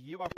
You are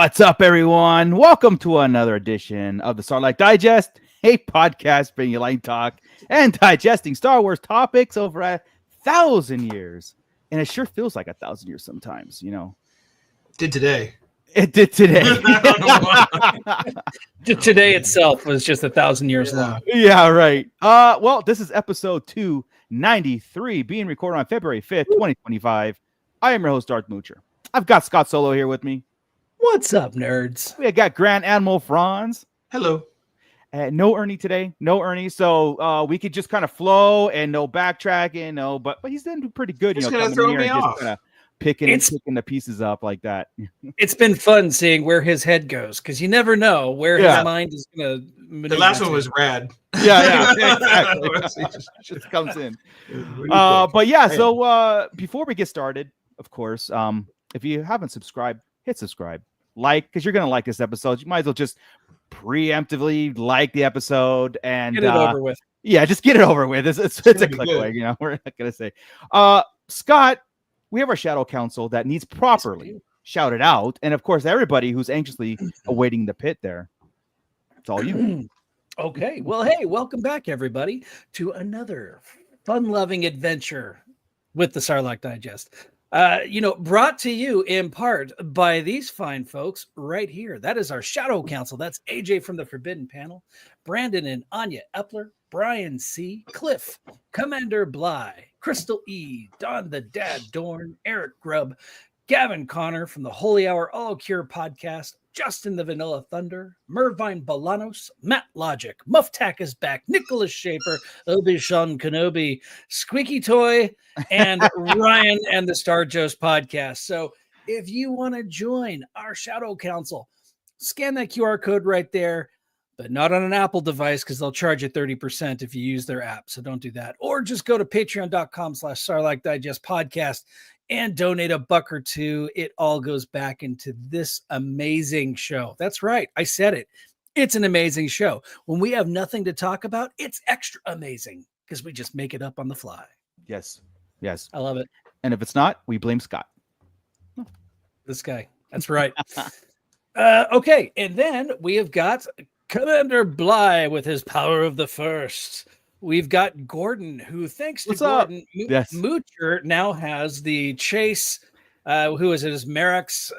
What's up, everyone? Welcome to another edition of the Starlight Digest, a podcast bringing you light talk and digesting Star Wars topics over 1,000 years. And it sure feels like 1,000 years sometimes, you know. Did today. It did today. Today itself was just 1,000 years long. Yeah, right. Well, this is episode 293, being recorded on February 5th, 2025. I am your host, Darth Moocher. I've got Scott Solo here with me. What's up, nerds? We got Grand Admiral Franz. Hello. No Ernie today. No Ernie. So we could just kind of flow and no backtracking. But he's doing pretty good. It's going to throw me off. Just picking the pieces up like that. It's been fun seeing where his head goes because you never know where his mind is going to. The last one was rad. Yeah, exactly. just comes in. But yeah, so before we get started, of course, if you haven't subscribed, hit subscribe. Because you're going to like this episode. You might as well just preemptively like the episode and get it over with. Yeah, just get it over with. It's a click away, you know. We're not going to say. Scott, we have our Shadow Council that needs properly shouted out. And of course, everybody who's anxiously awaiting the pit there. It's all you. Okay. Well, hey, welcome back, everybody, to another fun-loving adventure with the Sarlacc Digest. Brought to you in part by these fine folks right here. That is our Shadow Council. That's AJ from the Forbidden Panel, Brandon and Anya Epler, Brian C., Cliff, Commander Bly, Crystal E., Don the Dad Dorn, Eric Grubb, Gavin Connor from the Holy Hour All Cure podcast, Justin the Vanilla Thunder, Mervine Bolanos, Matt Logic, Mufftack is back, Nicholas Schaefer, Obi-Wan Kenobi, Squeaky Toy, and Ryan and the Star Joes podcast. So if you want to join our Shadow Council, scan that QR code right there, but not on an Apple device because they'll charge you 30% if you use their app. So don't do that. Or just go to patreon.com/Sarlacc Digest podcast and donate $1 or $2. It all goes back into this amazing show. That's right. I said it. It's an amazing show. When we have nothing to talk about, it's extra amazing because we just make it up on the fly. Yes. I love it. And if it's not, we blame Scott. This guy. That's right. Okay. And then we have got Commander Bly with his power of the first. We've got Gordon, who, thanks to Gordon, Moocher now has the chase. Who is it? Is Merrick's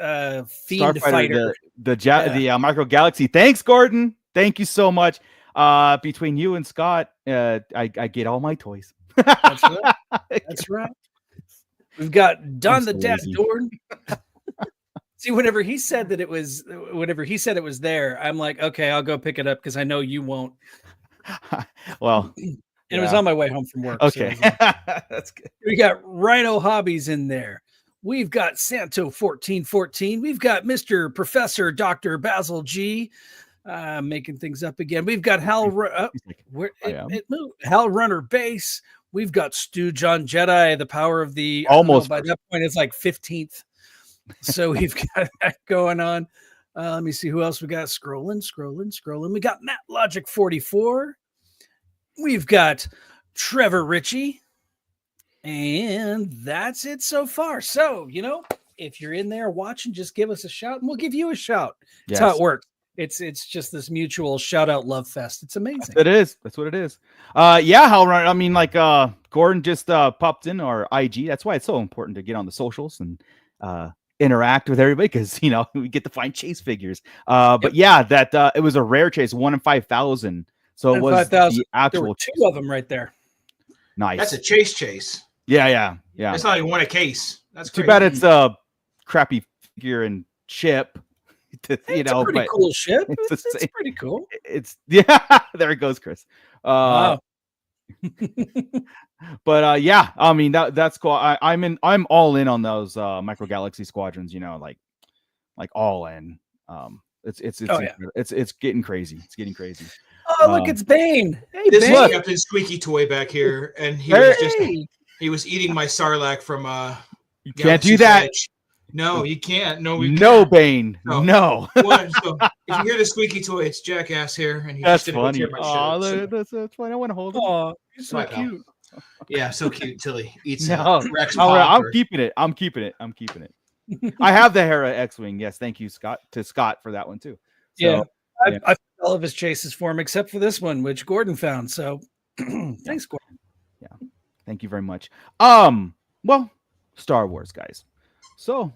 Fiend Fighter? The Micro Galaxy. Thanks, Gordon. Thank you so much. Between you and Scott, I get all my toys. That's right. That's right. We've got Don the Dad Dorn. See, whenever he said it was there, I'm like, okay, I'll go pick it up because I know you won't. Well, and it was on my way home from work. Okay, so that's good. We got Rhino Hobbies in there. We've got Santo 1414. We've got Mr. Professor Dr. Basil G. Making things up again. We've got Hal Runner Base. We've got Stu John Jedi, the power of the almost. By that point, it's like 15th. So we've got that going on. Let me see who else we got. Scrolling. We got Matt Logic 44. We've got Trevor Ritchie. And that's it so far. So, if you're in there watching, just give us a shout and we'll give you a shout. That's how it works. It's just this mutual shout out love fest. It's amazing. It is. That's what it is. Hal Runner. I mean, like Gordon just popped in our IG. That's why it's so important to get on the socials and interact with everybody because we get to find chase figures. But that it was a rare chase, 1 in 5,000. So it was 5, the actual. There were 2 of them right there. Nice. That's a chase. Yeah. It's not even one a case. That's too bad. It's a crappy figure and chip. It's a pretty cool ship. It's pretty cool. There it goes, Chris. Wow. But I mean that's cool. I'm all in on those Micro Galaxy squadrons. Like all in. It's getting crazy. It's getting crazy. Oh, look, it's Bane. Hey, this is Captain Squeaky Toy back here, and he was eating my Sarlacc from You can't do that. Edge. No, you can't. No, can't. Bane. No. So if you hear the Squeaky Toy, it's Jackass here, and that's funny. That's funny. I want to hold it. Oh, he's so cute. Yeah, so cute. Tilly eats Rex. I'm keeping it. I have the Hera X-wing. Yes, thank you, Scott. To Scott for that one too. So, I found all of his chases for him except for this one, which Gordon found. So, thanks, Gordon. Yeah, thank you very much. Well, Star Wars, guys. So,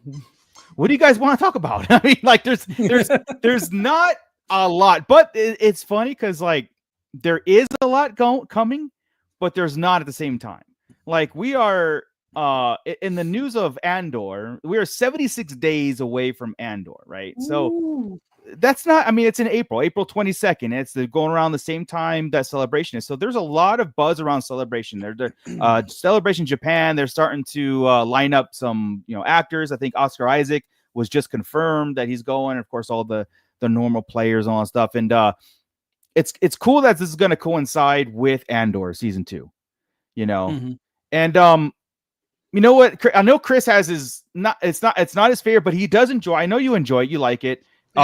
what do you guys want to talk about? I mean, like, there's not a lot, but it's funny because like there is a lot coming, but there's not at the same time. Like we are in the news of Andor, we are 76 days away from Andor, right? Ooh. So that's not. I mean, it's in April 22nd. It's going around the same time that Celebration is. So there's a lot of buzz around Celebration. There's Celebration Japan. They're starting to line up some actors. I think Oscar Isaac was just confirmed that he's going. Of course, all the normal players and all that stuff. And it's cool that this is going to coincide with Andor season 2. Mm-hmm. And you know what? I know Chris has his it's not his favorite, but he does enjoy. I know you enjoy it. You like it.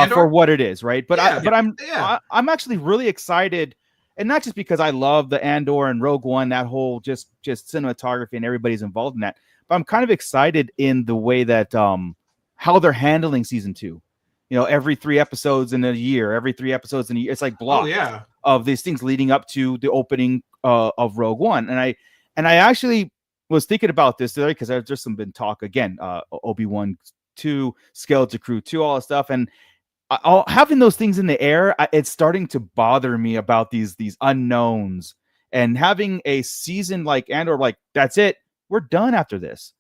For what it is, right? But I'm actually really excited, and not just because I love the Andor and Rogue One, that whole just cinematography and everybody's involved in that. But I'm kind of excited in the way that how they're handling season 2. Every 3 episodes in a year, it's like blocks of these things leading up to the opening of Rogue One. And I actually was thinking about this today because there's just been talk again, Obi-Wan 2, Skeleton Crew 2, all that stuff, and having those things in the air, it's starting to bother me about these unknowns. And having a season like Andor, like that's it, we're done after this.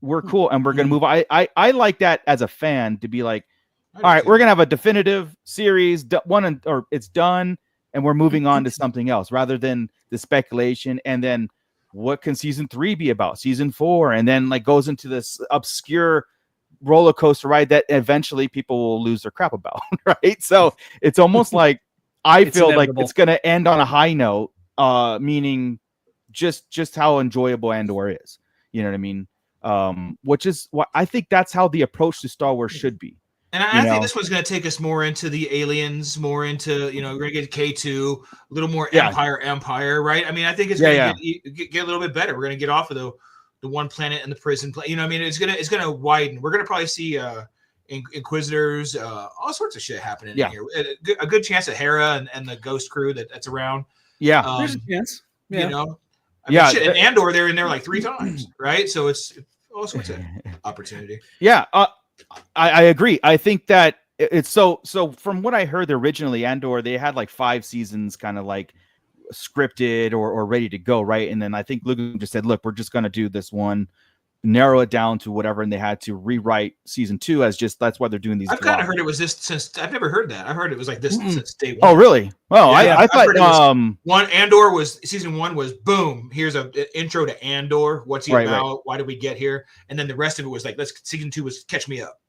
We're cool, and we're gonna move. I like that as a fan to be like, all right, we're gonna have a definitive series, or it's done, and we're moving on to something else rather than the speculation. And then what can season 3 be about? Season 4, and then like goes into this obscure roller coaster ride that eventually people will lose their crap about, right? So it's almost like I feel inevitable. Like it's gonna end on a high note, meaning just how enjoyable Andor is. You know what I mean? Which is what I think that's how the approach to Star Wars should be. And I think this one's going to take us more into the aliens, more into, we're going to get K2, a little more Empire, right? I mean, I think it's going to get a little bit better. We're going to get off of the one planet and the prison planet. I mean, it's going to widen. We're going to probably see Inquisitors, all sorts of shit happening in here. A good chance of Hera and the Ghost crew that's around. Yeah, there's a chance. Yeah. I mean, shit, in Andor, they're in there like 3 times, right? So it's all sorts of opportunity. Yeah, I agree. I think that it's so from what I heard originally, Andor, they had like 5 seasons kind of like scripted or ready to go, right? And then I think Lucas just said, look, we're just going to do this one, narrow it down to whatever, and they had to rewrite season 2 as just that's why they're doing these. I've kind of heard it was this since I've never heard that. I heard it was like this since day 1. Oh, really? Oh, yeah, I thought one Andor was season 1 was boom. Here's an intro to Andor. What's he about? Right. Why did we get here? And then the rest of it was like season 2 was catch me up.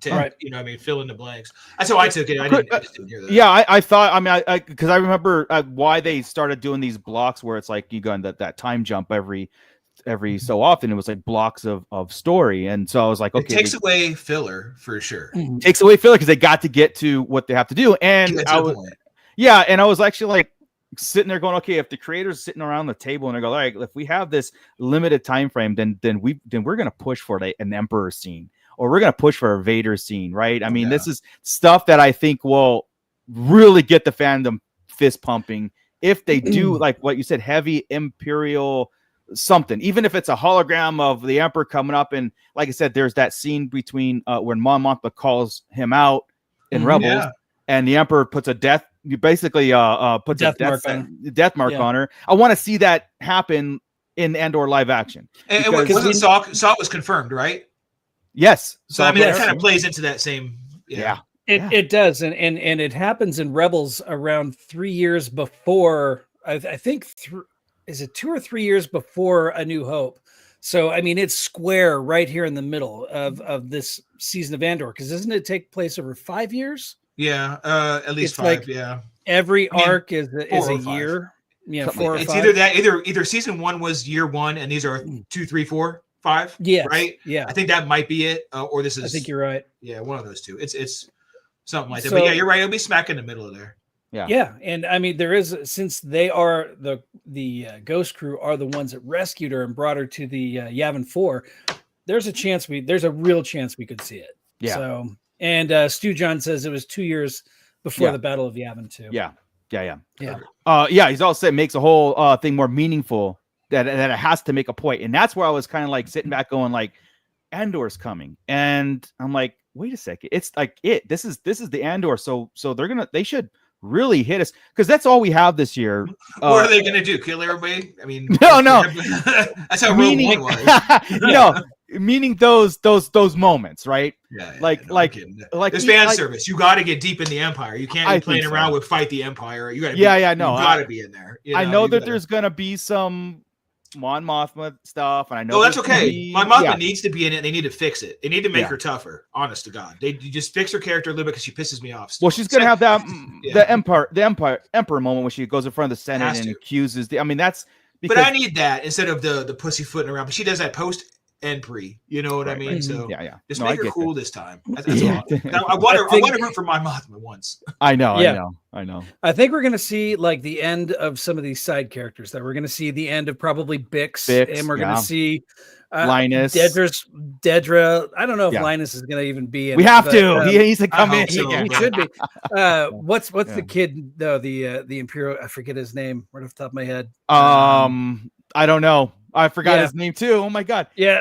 Fill in the blanks. That's how I took it. I just didn't hear that. Yeah, I thought. I mean, because I remember why they started doing these blocks where it's like you go in that time jump every so often. It was like blocks of story, and so I was like, okay, it takes away filler for sure. Takes away filler because they got to get to what they have to do, and and I was actually like sitting there going, okay, if the creators sitting around the table and they go, all right, if we have this limited time frame, then we're gonna push for an Emperor scene. Or we're going to push for a Vader scene, right? I mean, this is stuff that I think will really get the fandom fist pumping if they do, like what you said, heavy Imperial something. Even if it's a hologram of the Emperor coming up. And like I said, there's that scene between when Mon Mothma calls him out in Rebels. And the Emperor puts a death mark on her. I want to see that happen in Andor live action. And wasn't Saw was confirmed, right? Yes. So I mean, that kind of plays into that same. It does, and it happens in Rebels around 3 years before. I think is it 2 or 3 years before A New Hope. So I mean, it's square right here in the middle of this season of Andor, because doesn't it take place over 5 years? Yeah, at least 5. Like every arc is a year. Yeah, 4 or 5. It's either that, either season 1 was year 1, and these are 2, 3, 4. 5, right? Yeah, I think that might be it, or this is. I think you're right. Yeah, one of those two. It's something like that. But yeah, you're right. It'll be smack in the middle of there. Yeah, and I mean, there is, since they are the Ghost crew are the ones that rescued her and brought her to the Yavin 4. There's a real chance we could see it. Yeah. So, and Stu John says it was 2 years before the Battle of Yavin 2. Yeah. He's also makes a whole thing more meaningful. That it has to make a point, and that's where I was kind of like sitting back going like, Andor's coming, and I'm like, wait a second, it's like this is the Andor, so they should really hit us, because that's all we have this year. What are they gonna do? Kill everybody? I mean, no. That's how Rogue One was. Meaning those moments, right? Like there's fan service. You got to get deep in the Empire. You can't be playing around with Fight the Empire. You got to. You got to be in there. I know that there's gonna be some Mon Mothma stuff, and I know. Oh, that's okay. Mon Mothma needs to be in it. They need to fix it. They need to make her tougher. Honest to God, you just fix her character a little bit because she pisses me off. Well, she's gonna have that the Emperor moment when she goes in front of the Senate and accuses the. I mean, that's. But I need that instead of the pussyfooting around. But she does that post and pre. You know what I mean? So just make her cool this time. That's all. I want to root for Mon Mothma once. I know. I think we're gonna see like the end of some of these side characters. That we're gonna see the end of probably Bix and we're gonna see Linus, Dedra. I don't know if Linus is gonna even be in. We have to. He needs to come in. He should be. What's the kid though? The Imperial. I forget his name right off the top of my head. I don't know. I forgot his name too. Oh my God. Yeah.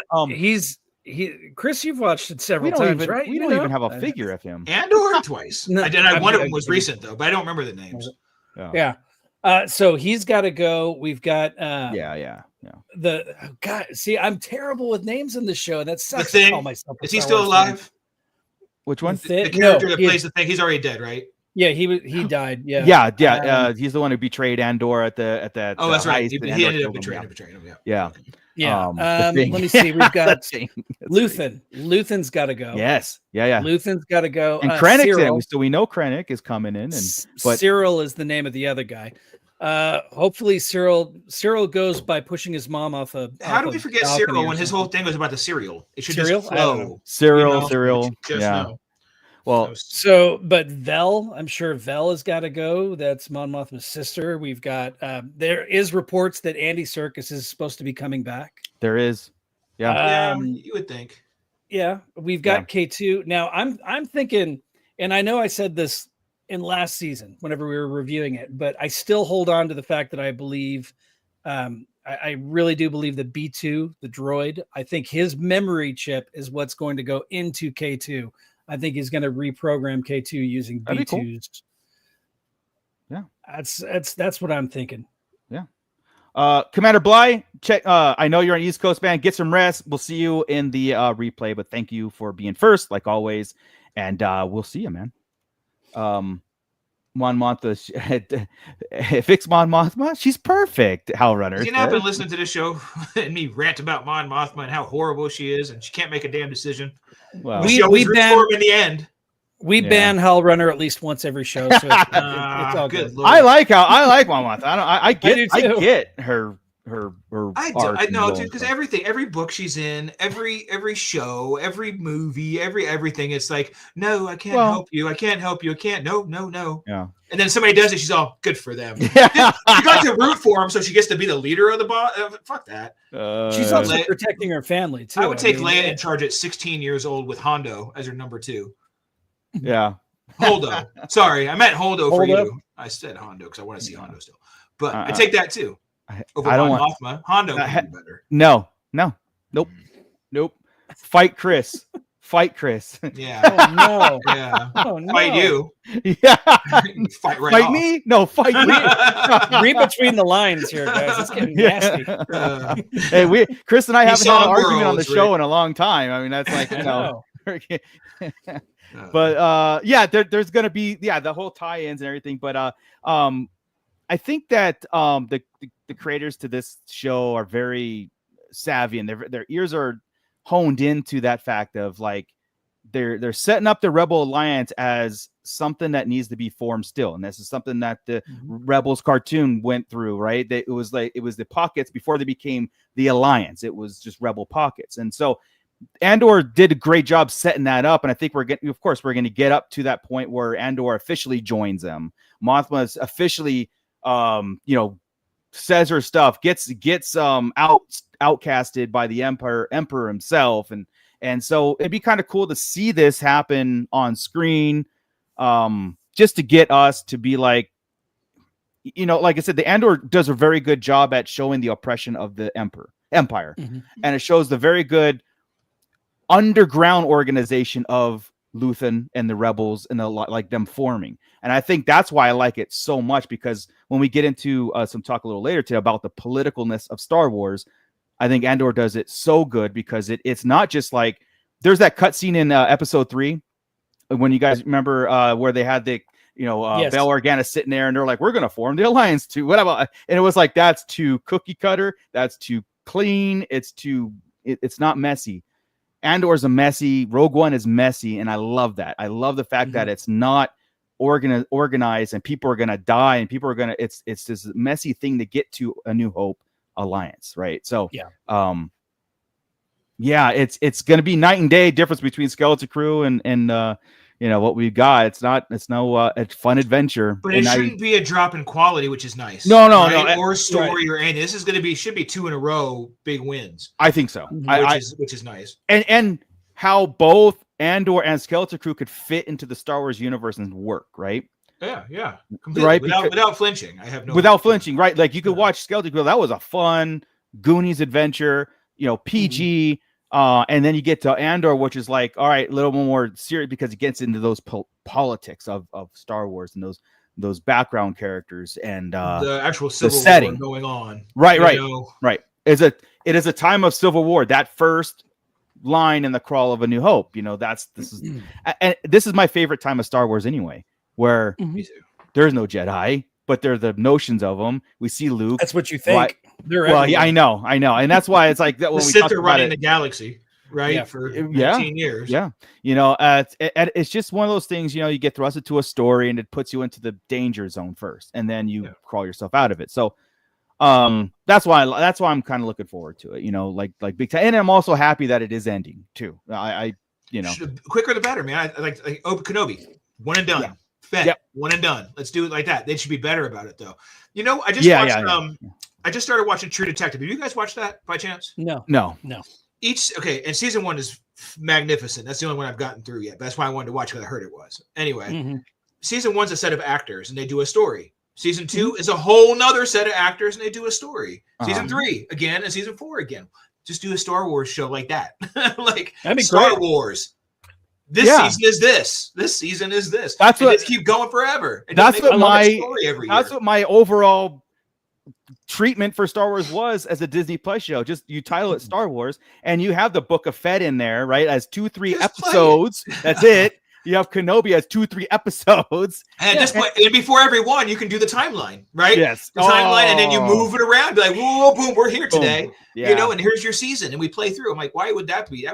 Chris, you've watched it several times, right? We don't even have a figure of him. Andor twice. One of them was recent though, but I don't remember the names. Yeah. So he's got to go. We've got. God, see, I'm terrible with names in this show, and that sucks. The Thing, is he still alive? Which one? The character that plays the thing. He's already dead, right? Yeah, he died. Yeah, yeah. He's the one who betrayed Andor at that. Oh, that's right. He ended up betraying him. Yeah. Let me see. We've got Luthen. Luthen's got to go. Yes. Yeah. Luthen's got to go. And Krennic's in it, so we know Krennic is coming in. But Cyril is the name of the other guy. Hopefully Cyril goes by pushing his mom off a. How do we forget Cyril when his whole thing was about the cereal? It should just flow. Cereal. Yeah. Well, but Vel, I'm sure Vel has got to go. That's Mon Mothma's sister. We've got. There is reports that Andy Serkis is supposed to be coming back. There is. Yeah. You would think. Yeah, we've got K2 now. I'm thinking, and I know I said this in last season whenever we were reviewing it, but I still hold on to the fact that I believe, I really do believe that B2, the droid, I think his memory chip is what's going to go into K2. I think he's going to reprogram K2 using B2's. Cool. Yeah, that's what I'm thinking. Yeah. Commander Bly, check. I know you're on East Coast, man. Get some rest. We'll see you in the replay, but thank you for being first, like always. And we'll see you, man. Mon Mothma, fix Mon Mothma. She's perfect. Hal Runner. You know, I've been listening to this show and me rant about Mon Mothma and how horrible she is, and she can't make a damn decision. Well, we ban her in the end. We ban Hal Runner at least once every show. So it's all good. I like Mon Mothma. I get her. I know, dude, because every book she's in, every show, every movie, everything, it's like, no, I can't help you. I can't help you. I can't. No. Yeah. And then somebody does it. She's all good for them. She got to root for him, so she gets to be the leader of the boss. Fuck that. She's also protecting her family too. I would take Leia in charge at 16 years old with Hondo as her number 2. Yeah. Holdo. Sorry, I meant Holdo for you. I said Hondo because I want to see Hondo still. But I take that too. Over I don't want Mothma. Hondo would be better. Nope. Fight Chris. Yeah. Oh no. Yeah. Oh, no. Fight you. Yeah. Fight off. Me? No, fight me. Read between the lines here, guys. It's getting nasty. Hey, Chris and I haven't had an argument on the show in a long time. I mean, that's like, you know. But there's gonna be the whole tie-ins and everything. But I think that the creators to this show are very savvy, and their ears are honed into that fact of like they're setting up the Rebel Alliance as something that needs to be formed still, and this is something that the Rebels cartoon went through, right? It was the pockets before they became the Alliance. It was just Rebel pockets, and so Andor did a great job setting that up, and I think we're going to get up to that point where Andor officially joins them. Mothma's officially, says her stuff, gets outcasted by the Emperor himself, and so it'd be kind of cool to see this happen on screen, just to get us to be like, like I said, the Andor does a very good job at showing the oppression of the Empire, and it shows the very good underground organization of Luthen and the Rebels and like them forming. And I think that's why I like it so much, because when we get into some talk a little later today about the politicalness of Star Wars, I think Andor does it so good, because it's not just like there's that cutscene in episode 3 when you guys remember where they had the Bail Organa sitting there and they're like, we're going to form the Alliance too. What about? And it was like, that's too cookie cutter. That's too clean. It's not messy. Andor's a messy. Rogue One is messy, and I love that. I love the fact that it's not organized, and people are gonna die, and people are gonna. It's this messy thing to get to a New Hope alliance, right? So it's gonna be night and day difference between Skeleton Crew and what we've got. It's no fun adventure, but it shouldn't be a drop in quality, which is nice. No, or story or anything. This is going to should be 2 in a row big wins. I think so, which is nice. And how both Andor and Skeleton Crew could fit into the Star Wars universe and work, right? Yeah, completely. Right, without flinching. I have no without flinching, right? Like you could watch Skeleton Crew. That was a fun Goonies adventure, PG. And then you get to Andor, which is like, all right, a little more serious, because it gets into those politics of Star Wars and those background characters and the actual civil setting war going on. Right. It is a time of civil war. That first line in the crawl of A New Hope. This is my favorite time of Star Wars anyway, where there's no Jedi, but they're the notions of them. We see Luke. That's what you think. Well, yeah, I know, and that's why it's like that when we sit talk there about running it, the galaxy, right? For 15 years. Yeah, it's just one of those things. You get thrusted to a story, and it puts you into the danger zone first, and then you crawl yourself out of it. So, that's why I'm kind of looking forward to it. Like big time, and I'm also happy that it is ending too. Quicker the better, man. I like Kenobi, one and done. Yeah. Fett, one and done. Let's do it like that. They should be better about it, though. I just watched. I just started watching True Detective. Have you guys watched that by chance? No. And season 1 is magnificent. That's the only one I've gotten through yet. That's why I wanted to watch, because I heard it was. Anyway, season 1's a set of actors, and they do a story. Season 2 is a whole nother set of actors, and they do a story. Season 3 again, and season 4 again. Just do a Star Wars show like that. Like Star Wars. This season is this. This season is this. That's what. Just keep going forever. That's what my overall treatment for Star Wars was as a Disney Plus show. Just you title it Star Wars, and you have the Book of Fett in there, right? As 2-3 episodes. That's it. You have Kenobi as 2-3 episodes. And and before every one, you can do the timeline, right? Yes. The timeline, and then you move it around. Be like, whoa, boom, we're here today. And here's your season, and we play through. I'm like, why would that be?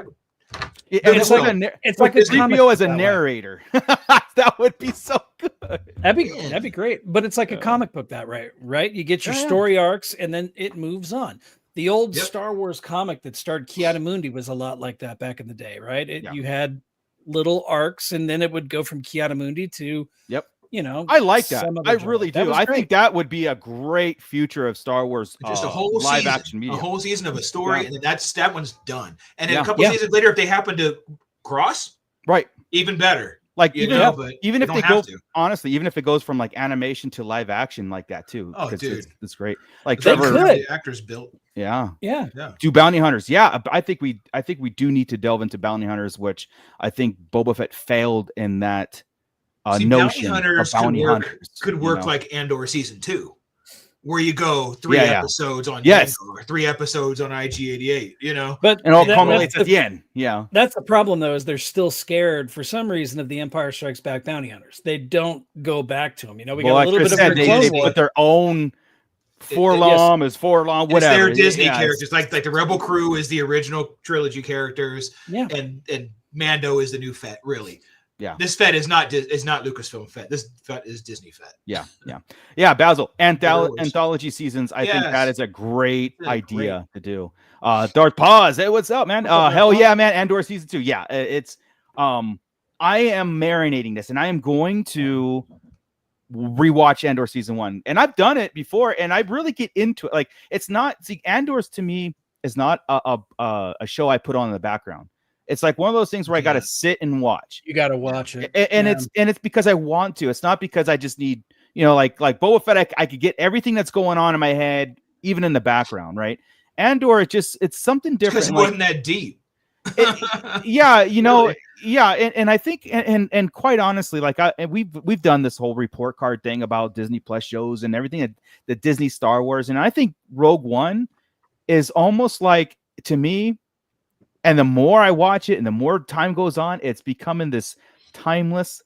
It's like a 3PO as a narrator. That would be so good. That'd be great. But it's like a comic book right? You get your story arcs, and then it moves on. The old Star Wars comic that started Ki-Adi-Mundi was a lot like that back in the day, right? You had little arcs, and then it would go from Ki-Adi-Mundi to I like that. I really do. I think that would be a great future of Star Wars. Just a whole live season, action media. A whole season of a story, and then that one's done. And then a couple seasons later, if they happen to cross, right, even better. Like even if they go honestly, even if it goes from like animation to live action like that too. Oh, dude, it's great. Like the actors built. Yeah. Do bounty hunters? Yeah, I think we do need to delve into bounty hunters, which I think Boba Fett failed in that. Notion bounty hunters could work like Andor season 2, where you go 3 episodes on Andor, 3 episodes on IG-88, but it all culminates at the end. That's the problem, though, is they're still scared for some reason of the Empire Strikes Back bounty hunters. They don't go back to them. We got a little bit of they put their own Forlom is Forlom, whatever. It's their Disney characters, like the Rebel crew is the original trilogy characters, and Mando is the new Fett, really. Yeah, this Fett is not Lucasfilm Fett. This Fett is Disney Fett. Yeah. Basil, anthology seasons. I think that is a great idea to do. Darth Paz, hey, what's up, man? Hell yeah, man. Andor season 2. Yeah, it's. I am marinating this, and I am going to rewatch Andor season 1, and I've done it before, and I really get into it. Like, it's not. See, Andor's to me is not a show I put on in the background. It's like one of those things where I got to sit and watch. You got to watch it, and it's because I want to. It's not because I just need, like Boba Fett. I could get everything that's going on in my head, even in the background, right? Andor, it's something different. Because it wasn't that deep. Really? And I think, and quite honestly, like we've done this whole report card thing about Disney Plus shows and everything the Disney Star Wars, and I think Rogue One is almost like, to me. And the more I watch it and the more time goes on, it's becoming this timeless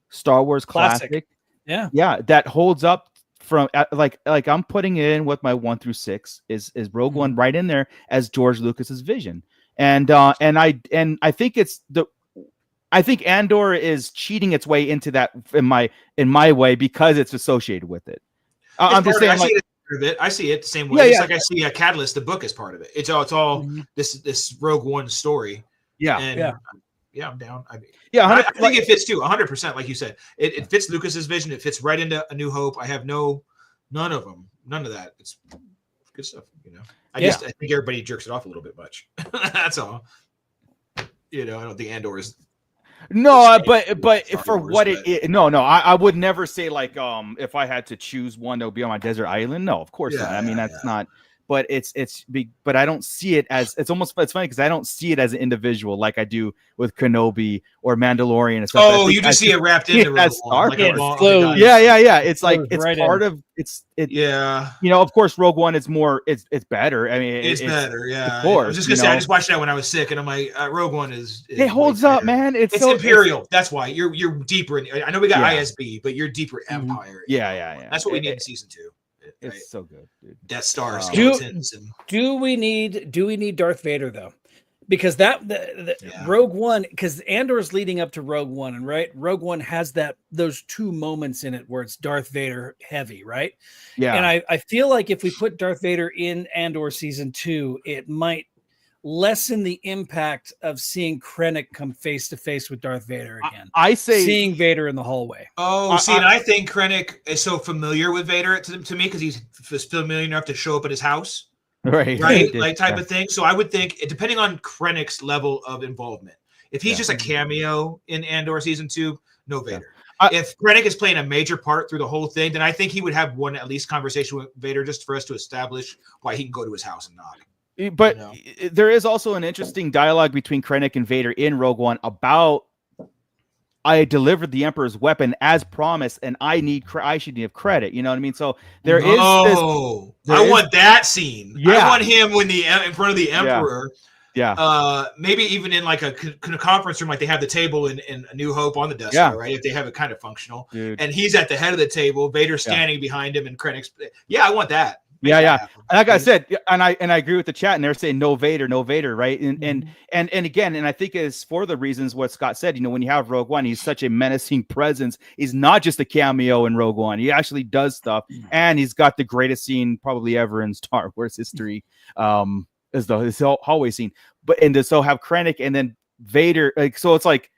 Star Wars classic. Yeah, that holds up from like I'm putting it in with my 1 through 6 is Rogue One right in there as George Lucas's vision. And I think I think Andor is cheating its way into that in my way because it's associated with it. I'm just saying, I see it the same way. It's like I see a Catalyst, the book, as part of it. It's all this Rogue One story. I'm down. I think it fits too, 100%. Like you said, it fits Lucas's vision. It fits right into A New Hope. I have none of that. It's good stuff. I think everybody jerks it off a little bit much. That's all. I don't think Andor is. No, but for what it is, no, I would never say like if I had to choose one that would be on my desert island. No, of course not. I mean, that's not. but but I don't see it as it's funny because I don't see it as an individual like I do with Kenobi or Mandalorian and stuff. Oh, you just see it wrapped into Rogue One. Yeah. It's like it's right part of Yeah. Of course, Rogue One is more. It's better. I mean, it's better. Yeah. Of course, I was just gonna say I just watched that when I was sick, and I'm like, Rogue One is it holds up, man. It's so Imperial. That's why you're deeper in. I know we got ISB, but you're deeper Empire. Yeah. That's what we need in season 2. It's so good, dude. Death Star skeletons. Do we need Darth Vader though? Because Rogue One, because Andor's leading up to Rogue One, and right, Rogue One has those 2 moments in it where it's Darth Vader heavy, right? Yeah. And I feel like if we put Darth Vader in Andor season 2, it might lessen the impact of seeing Krennic come face to face with Darth Vader again. I say seeing Vader in the hallway. Oh, and I think Krennic is so familiar with Vader to me because he's familiar enough to show up at his house. Right, like type of thing. So I would think, depending on Krennic's level of involvement, if he's just a cameo in Andor season 2, no Vader. If Krennic is playing a major part through the whole thing, then I think he would have one at least conversation with Vader just for us to establish why he can go to his house and knock. But there is also an interesting dialogue between Krennic and Vader in Rogue One about I delivered the Emperor's weapon as promised, and I should have credit. You know what I mean? So there is this. I want that scene. Yeah. I want him in front of the Emperor. Yeah. Maybe even in like a conference room, like they have the table in A New Hope on the Death Star, right? If they have it kind of functional, and he's at the head of the table, Vader standing behind him, and Krennic's. Yeah, I want that. Yeah. Like I said, and I agree with the chat, and they're saying no Vader, right? And again, and I think it's for the reasons what Scott said. When you have Rogue One, he's such a menacing presence. He's not just a cameo in Rogue One. He actually does stuff, and he's got the greatest scene probably ever in Star Wars history. As his hallway scene, so have Krennic and then Vader. So it's like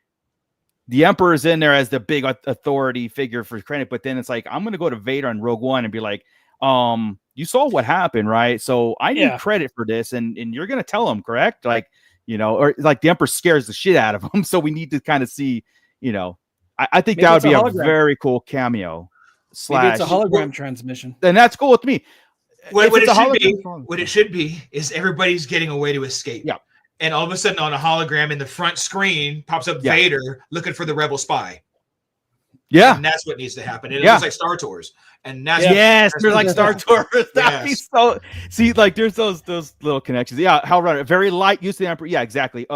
the Emperor's in there as the big authority figure for Krennic, but then it's like I'm going to go to Vader on Rogue One and be like, you saw what happened, right? So I need credit for this, and you're gonna tell him, correct? Like, or like the Emperor scares the shit out of him, so we need to kind of see, I think that would be a very cool cameo. Maybe it's a hologram transmission, and that's cool with me. What it should be is everybody's getting a way to escape. Yeah. And all of a sudden on a hologram in the front screen pops up Vader looking for the rebel spy. Yeah. And that's what needs to happen. And it looks like Star Tours. And that's they're like Star Tours. That'd be so like there's those little connections. Yeah, how right. Very light use of the Emperor. Yeah, exactly.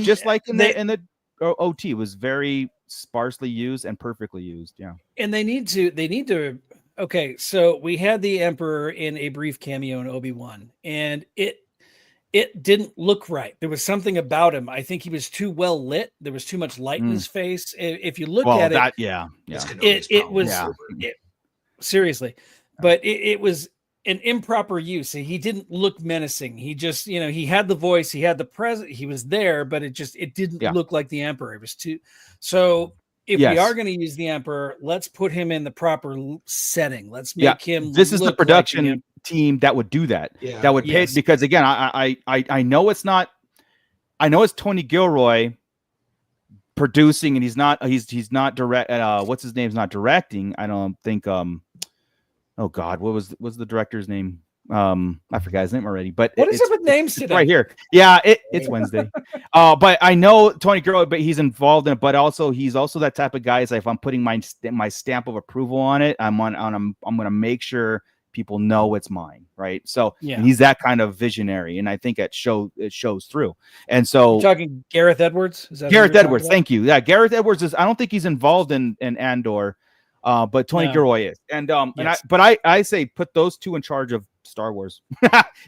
Just like in the OT was very sparsely used and perfectly used. Yeah. And they need to okay, so we had the Emperor in a brief cameo in Obi-Wan, and it didn't look right. There was something about him. I think he was too well lit. There was too much light in his face. If you look at it was seriously, but it was an improper use. He didn't look menacing. He just, he had the voice, he had the presence, he was there, but it didn't look like the Emperor. It was too. So if we are going to use the Emperor, let's put him in the proper setting. Let's make him. This is the production team that would do that. Yeah. That would pay because again, I know it's not. I know it's Tony Gilroy producing, and he's not direct. What's his name's not directing. I don't think. Oh God, what was the director's name? I forgot his name already, but what is it with names today? Right here. Yeah, it's Wednesday. But I know Tony Gilroy, but he's involved in it. But also, he's also that type of guy. Is like if I'm putting my stamp of approval on it, I'm going to make sure people know it's mine, right? So and he's that kind of visionary, and I think it shows through. And so, you're talking Gareth Edwards. Is that Gareth Edwards? Thank you. Yeah, Gareth Edwards is. I don't think he's involved in Andor. But Tony Gilroy is, and I say put those two in charge of Star Wars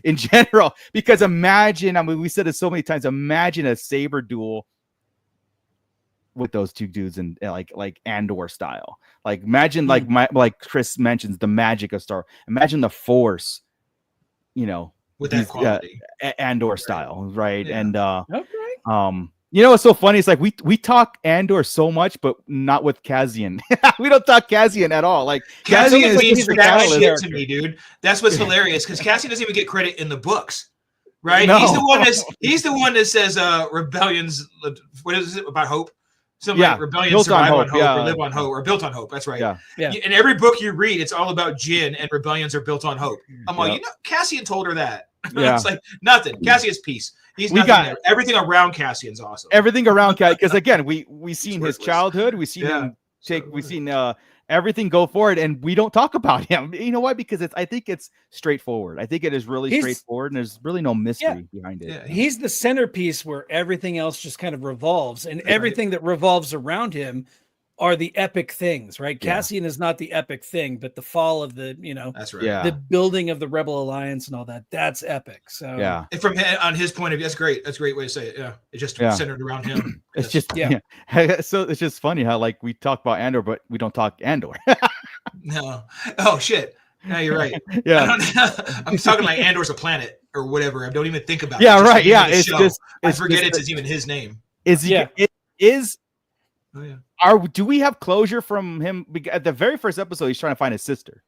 in general, because imagine, we said it so many times, imagine a saber duel with those two dudes and like Andor style. Like imagine like Chris mentions the magic of Star. Imagine the Force, with that quality, Andor style, right? Yeah. And what's so funny? It's like we talk Andor so much, but not with Cassian. We don't talk Cassian at all. Like Cassian means that shit to me, dude. That's what's hilarious because Cassian doesn't even get credit in the books, right? No. He's the one that says rebellions. What is it about hope? Like rebellion, survive on hope, or live on hope, or built on hope. That's right. Yeah. In every book you read, it's all about Jyn and rebellions are built on hope. I'm like, Cassian told her that. It's like nothing. Cassian's peace. He's nothing there. Everything around Cassian's awesome. Everything around Cassian, because again, we seen his childhood, we seen him everything go forward, and we don't talk about him. You know why? Because I think it's straightforward. I think it is really straightforward, and there's really no mystery behind it. Yeah. He's the centerpiece where everything else just kind of revolves, and everything that revolves around him are the epic things, right? Yeah. Cassian is not the epic thing, but the fall of the, that's right. The building of the Rebel Alliance and all that's epic. So and from on his point of view, that's great. That's a great way to say it. Yeah, it's just centered around him. It's just So it's just funny how like we talk about Andor, but we don't talk Andor. No. Oh shit. No, you're right. I'm talking like Andor's a planet or whatever. I don't even think about it. Yeah, right. Yeah, it's just I forget it's even his name. It is. Oh yeah. Do we have closure from him? At the very first episode, he's trying to find his sister.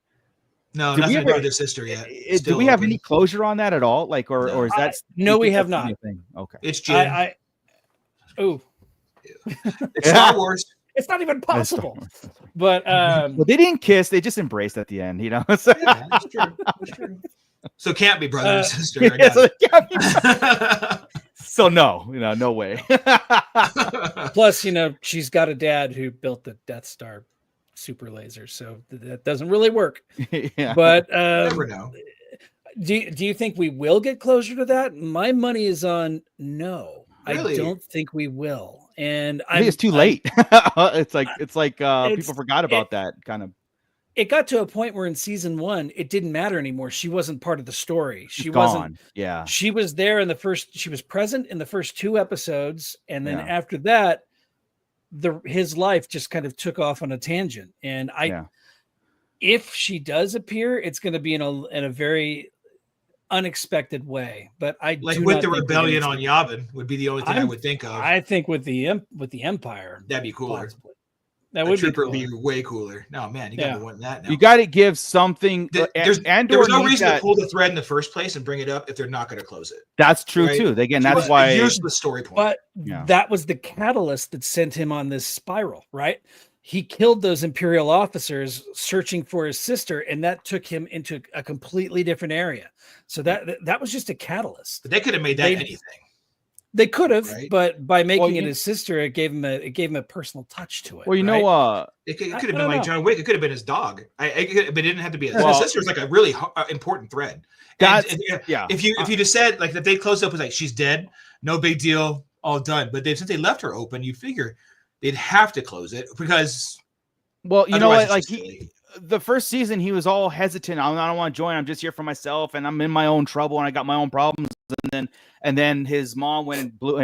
No, nothing about his sister yet. Do we have any closure on that at all? Like, or is that? No, we have not. Okay, it's Jyn. It's Star Wars. It's not even possible. But well, they didn't kiss; they just embraced at the end. That's true. That's true. So it can't be brother and sister. So no way. Plus, she's got a dad who built the Death Star super laser, so that doesn't really work. But never know. Do you think we will get closure to that? My money is on no. Really? I don't think we will. And I think it's too late. It's like people forgot about that kind of. It got to a point where in season 1, it didn't matter anymore. She wasn't part of the story. She wasn't. Yeah. She was there she was present in the first 2 episodes. And then after that, his life just kind of took off on a tangent. And if she does appear, it's going to be in a very unexpected way. But I like with the rebellion on Yavin would be the only thing I would think of. I think with the Empire, that'd be cooler. Possibly. That would be way cooler. No, man, you got to want that now. You got to give something. There's no reason to pull the thread in the first place and bring it up if they're not going to close it. That's true too. Again, that's why here's the story point. But that was the catalyst that sent him on this spiral, right? He killed those Imperial officers searching for his sister, and that took him into a completely different area. So that was just a catalyst. But they could have made that anything. They could have, but by making it his sister, it gave him a personal touch to it. Well, it could have been like John Wick. It could have been his dog. But it didn't have to be. His sister was like a really important thread. If you just said like that, they closed up was like she's dead, no big deal, all done. But since they left her open, you figure they'd have to close it because. Well, you know what? Like the first season, he was all hesitant. I don't want to join. I'm just here for myself, and I'm in my own trouble, and I got my own problems. And then his mom went and blew,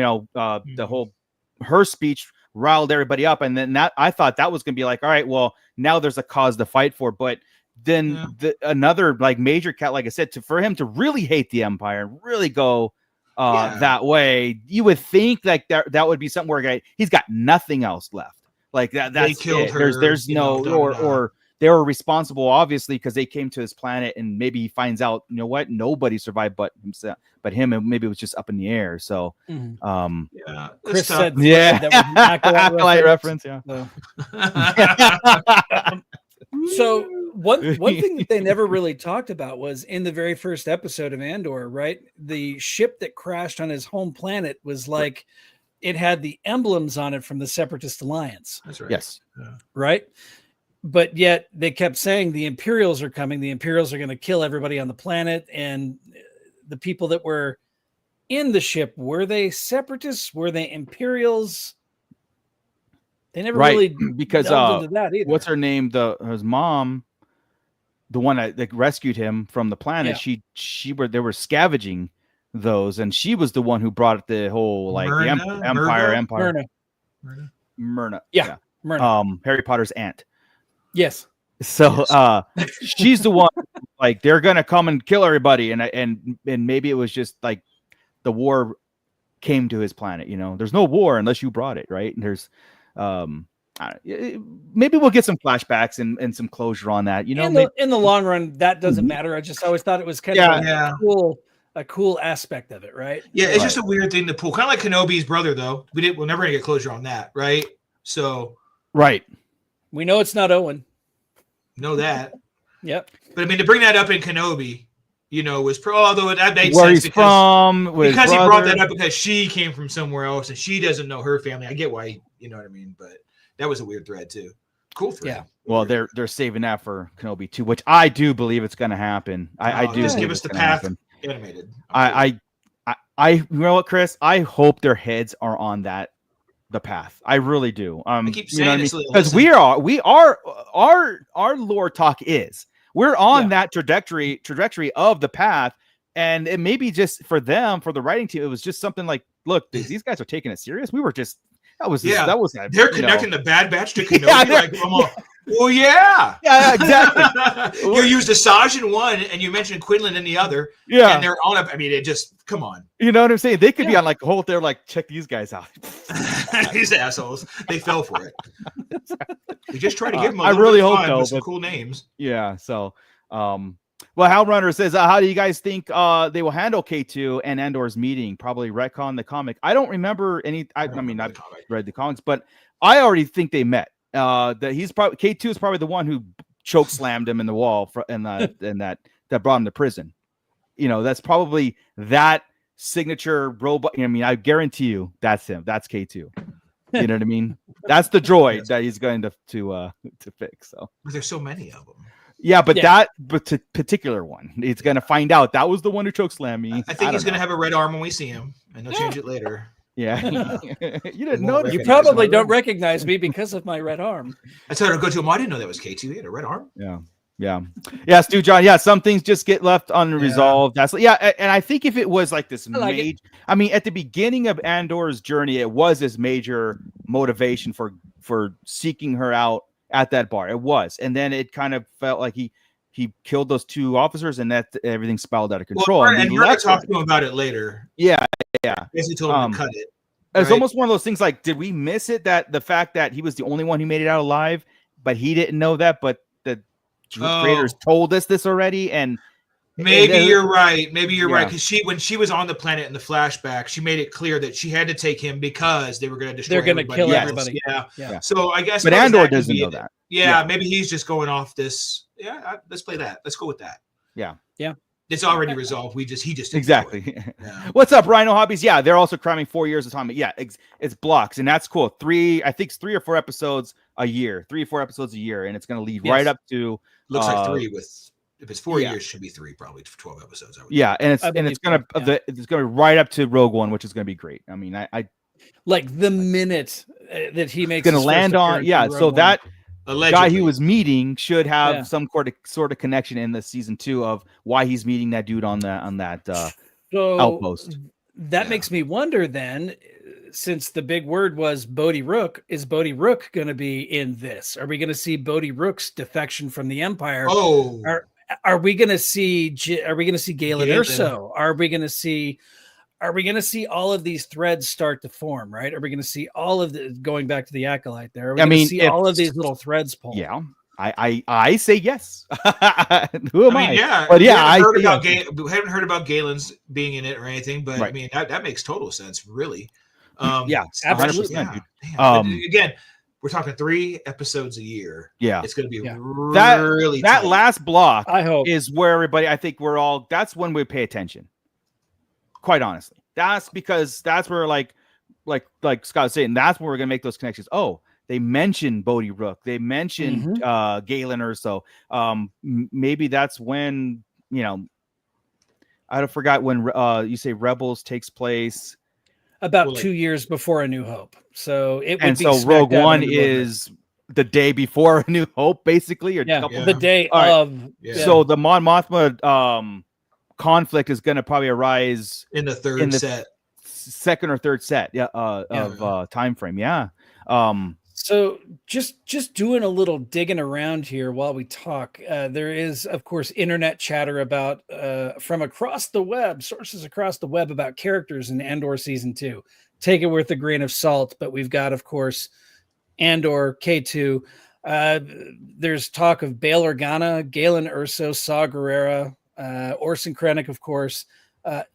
her speech riled everybody up. And then I thought that was going to be like, all right, well, now there's a cause to fight for. But then another like major cat, like I said, for him to really hate the Empire and really go that way, you would think like that would be something where he's got nothing else left. Like that's they killed it. her. There's no or they were responsible, obviously, because they came to his planet, and maybe he finds out, you know what, nobody survived but himself, but him, and maybe it was just up in the air. So, Chris said, that was not reference, So one thing that they never really talked about was in the very first episode of Andor, right? The ship that crashed on his home planet was like it had the emblems on it from the Separatist Alliance. That's right. Yes. Right. But yet they kept saying the Imperials are coming. The Imperials are going to kill everybody on the planet. And the people that were in the ship, were they Separatists? Were they Imperials? They never really because delved into that either. What's her name? His mom, the one that rescued him from the planet. They were scavenging those, and she was the one who brought the whole like Empire. Myrna. Yeah. Myrna. Harry Potter's aunt. Yes. So she's the one like they're gonna come and kill everybody, and maybe it was just like the war came to his planet. There's no war unless you brought it, right? And there's maybe we'll get some flashbacks and some closure on that. In the long run, that doesn't matter. I just always thought it was kind of a cool aspect of it, right? Yeah, it's just a weird thing to pull, kind of like Kenobi's brother, though. We're never gonna get closure on that, right? So right. We know it's not Owen. Know that. Yep. But I mean, to bring that up in Kenobi, was although that made where sense he's from, because he brought that up because she came from somewhere else and she doesn't know her family. I get why, you know what I mean, but that was a weird thread too. Cool thread. Yeah. Well, they're saving that for Kenobi too, which I do believe it's going to happen. I do. Just give us the path animated. I you know what, Chris? I hope their heads are on the path. I really do. I keep saying this because our lore talk is we're on that trajectory of the path, and it may be just for them, for the writing team, it was just something like, look, these guys are taking it serious. We were just they're connecting the Bad Batch to Kenobi. Well, yeah, exactly. You used Asajj in one, and you mentioned Quinlan in the other. Yeah, and they're on up. I mean, it just come on. You know what I'm saying? They could be on like a whole. They're like, check these guys out. These assholes. They fell for it. We just try to give them. I really hope though. Some cool names. Yeah. So, well, Hal Runner says, how do you guys think they will handle K2 and Andor's meeting? Probably retcon the comic. I don't remember any. I mean, I've read the comics, but I already think they met. That he's probably K2 is probably the one who choke slammed him in the wall and that brought him to prison. That's probably that signature robot. I mean, I guarantee you that's him. That's K2. You know what I mean? That's the droid that he's going to fix. So there's so many of them. Yeah, but that particular one, he's going to find out that was the one who choke slammed me. I think he's going to have a red arm when we see him, and they'll change it later. Yeah, you didn't know. You probably don't recognize me because of my red arm. I told her to go to him. I didn't know that was K2. He had a red arm. Yeah, Stu John. Yeah, some things just get left unresolved. That's and I think if it was like this major, I mean, at the beginning of Andor's journey, it was this major motivation for seeking her out at that bar. It was, and then it kind of felt like he killed those two officers, and that everything spiraled out of control. Well, and Bernard talked to him about it later. Yeah. Basically told him to cut it. It's almost one of those things like, did we miss it? That the fact that he was the only one who made it out alive, but he didn't know that, but the creators told us this already, and maybe you're right. Maybe you're right, because when she was on the planet in the flashback, she made it clear that she had to take him because they were going to destroy. They're going to kill everybody. Yeah. So I guess, but Andor doesn't know that. Yeah, maybe he's just going off this. Yeah, let's play that. Let's go with that. Yeah. It's already resolved. He just exactly. What's up, Rhino Hobbies? Yeah, they're also cramming 4 years of time. But yeah, it's blocks, and that's cool. I think it's 3 or 4 episodes a year. 3 or 4 episodes a year, and it's going to lead right up to. Looks like 3 with. If it's 4 years, it should be 3, probably 12 episodes. It's gonna right up to Rogue One, which is gonna be great. I mean, I like the minute that he makes gonna land on. Yeah, so that allegedly. Guy he was meeting should have some sort of connection in the season 2 of why he's meeting that dude on that outpost. That makes me wonder then, since the big word was Bodhi Rook, is Bodhi Rook going to be in this? Are we going to see Bodhi Rook's defection from the Empire? Oh, are we going to see Galen Erso? Are we going to see all of these threads start to form? Right? Are we going to see all of the going back to the Acolyte there? Are we going to see all of these little threads pull? Yeah. I say yes. Who am I? Yeah, but yeah, we haven't heard about Galen's being in it or anything, but I mean that makes total sense, really. Yeah, absolutely. Again, we're talking 3 episodes a year. Yeah, it's going to be really that last block. I hope is where everybody. I think we're all. That's when we pay attention. Quite honestly, that's because that's where like Scott was saying. That's where we're going to make those connections. Oh. They mentioned Bodhi Rook. They mentioned Galen Erso. Maybe that's when, I forgot when you say Rebels takes place. About 2 years before A New Hope. So it would and be so Rogue One is the day before A New Hope, basically, or the day of. Yeah. So the Mon Mothma conflict is going to probably arise in the third set, second or third set, of time frame. Yeah. So just doing a little digging around here while we talk, there is, of course, internet chatter about from across the web, sources across the web about characters in Andor Season 2. Take it with a grain of salt, but we've got, of course, Andor, K2. There's talk of Bail Organa, Galen Erso, Saw Gerrera, Orson Krennic, of course.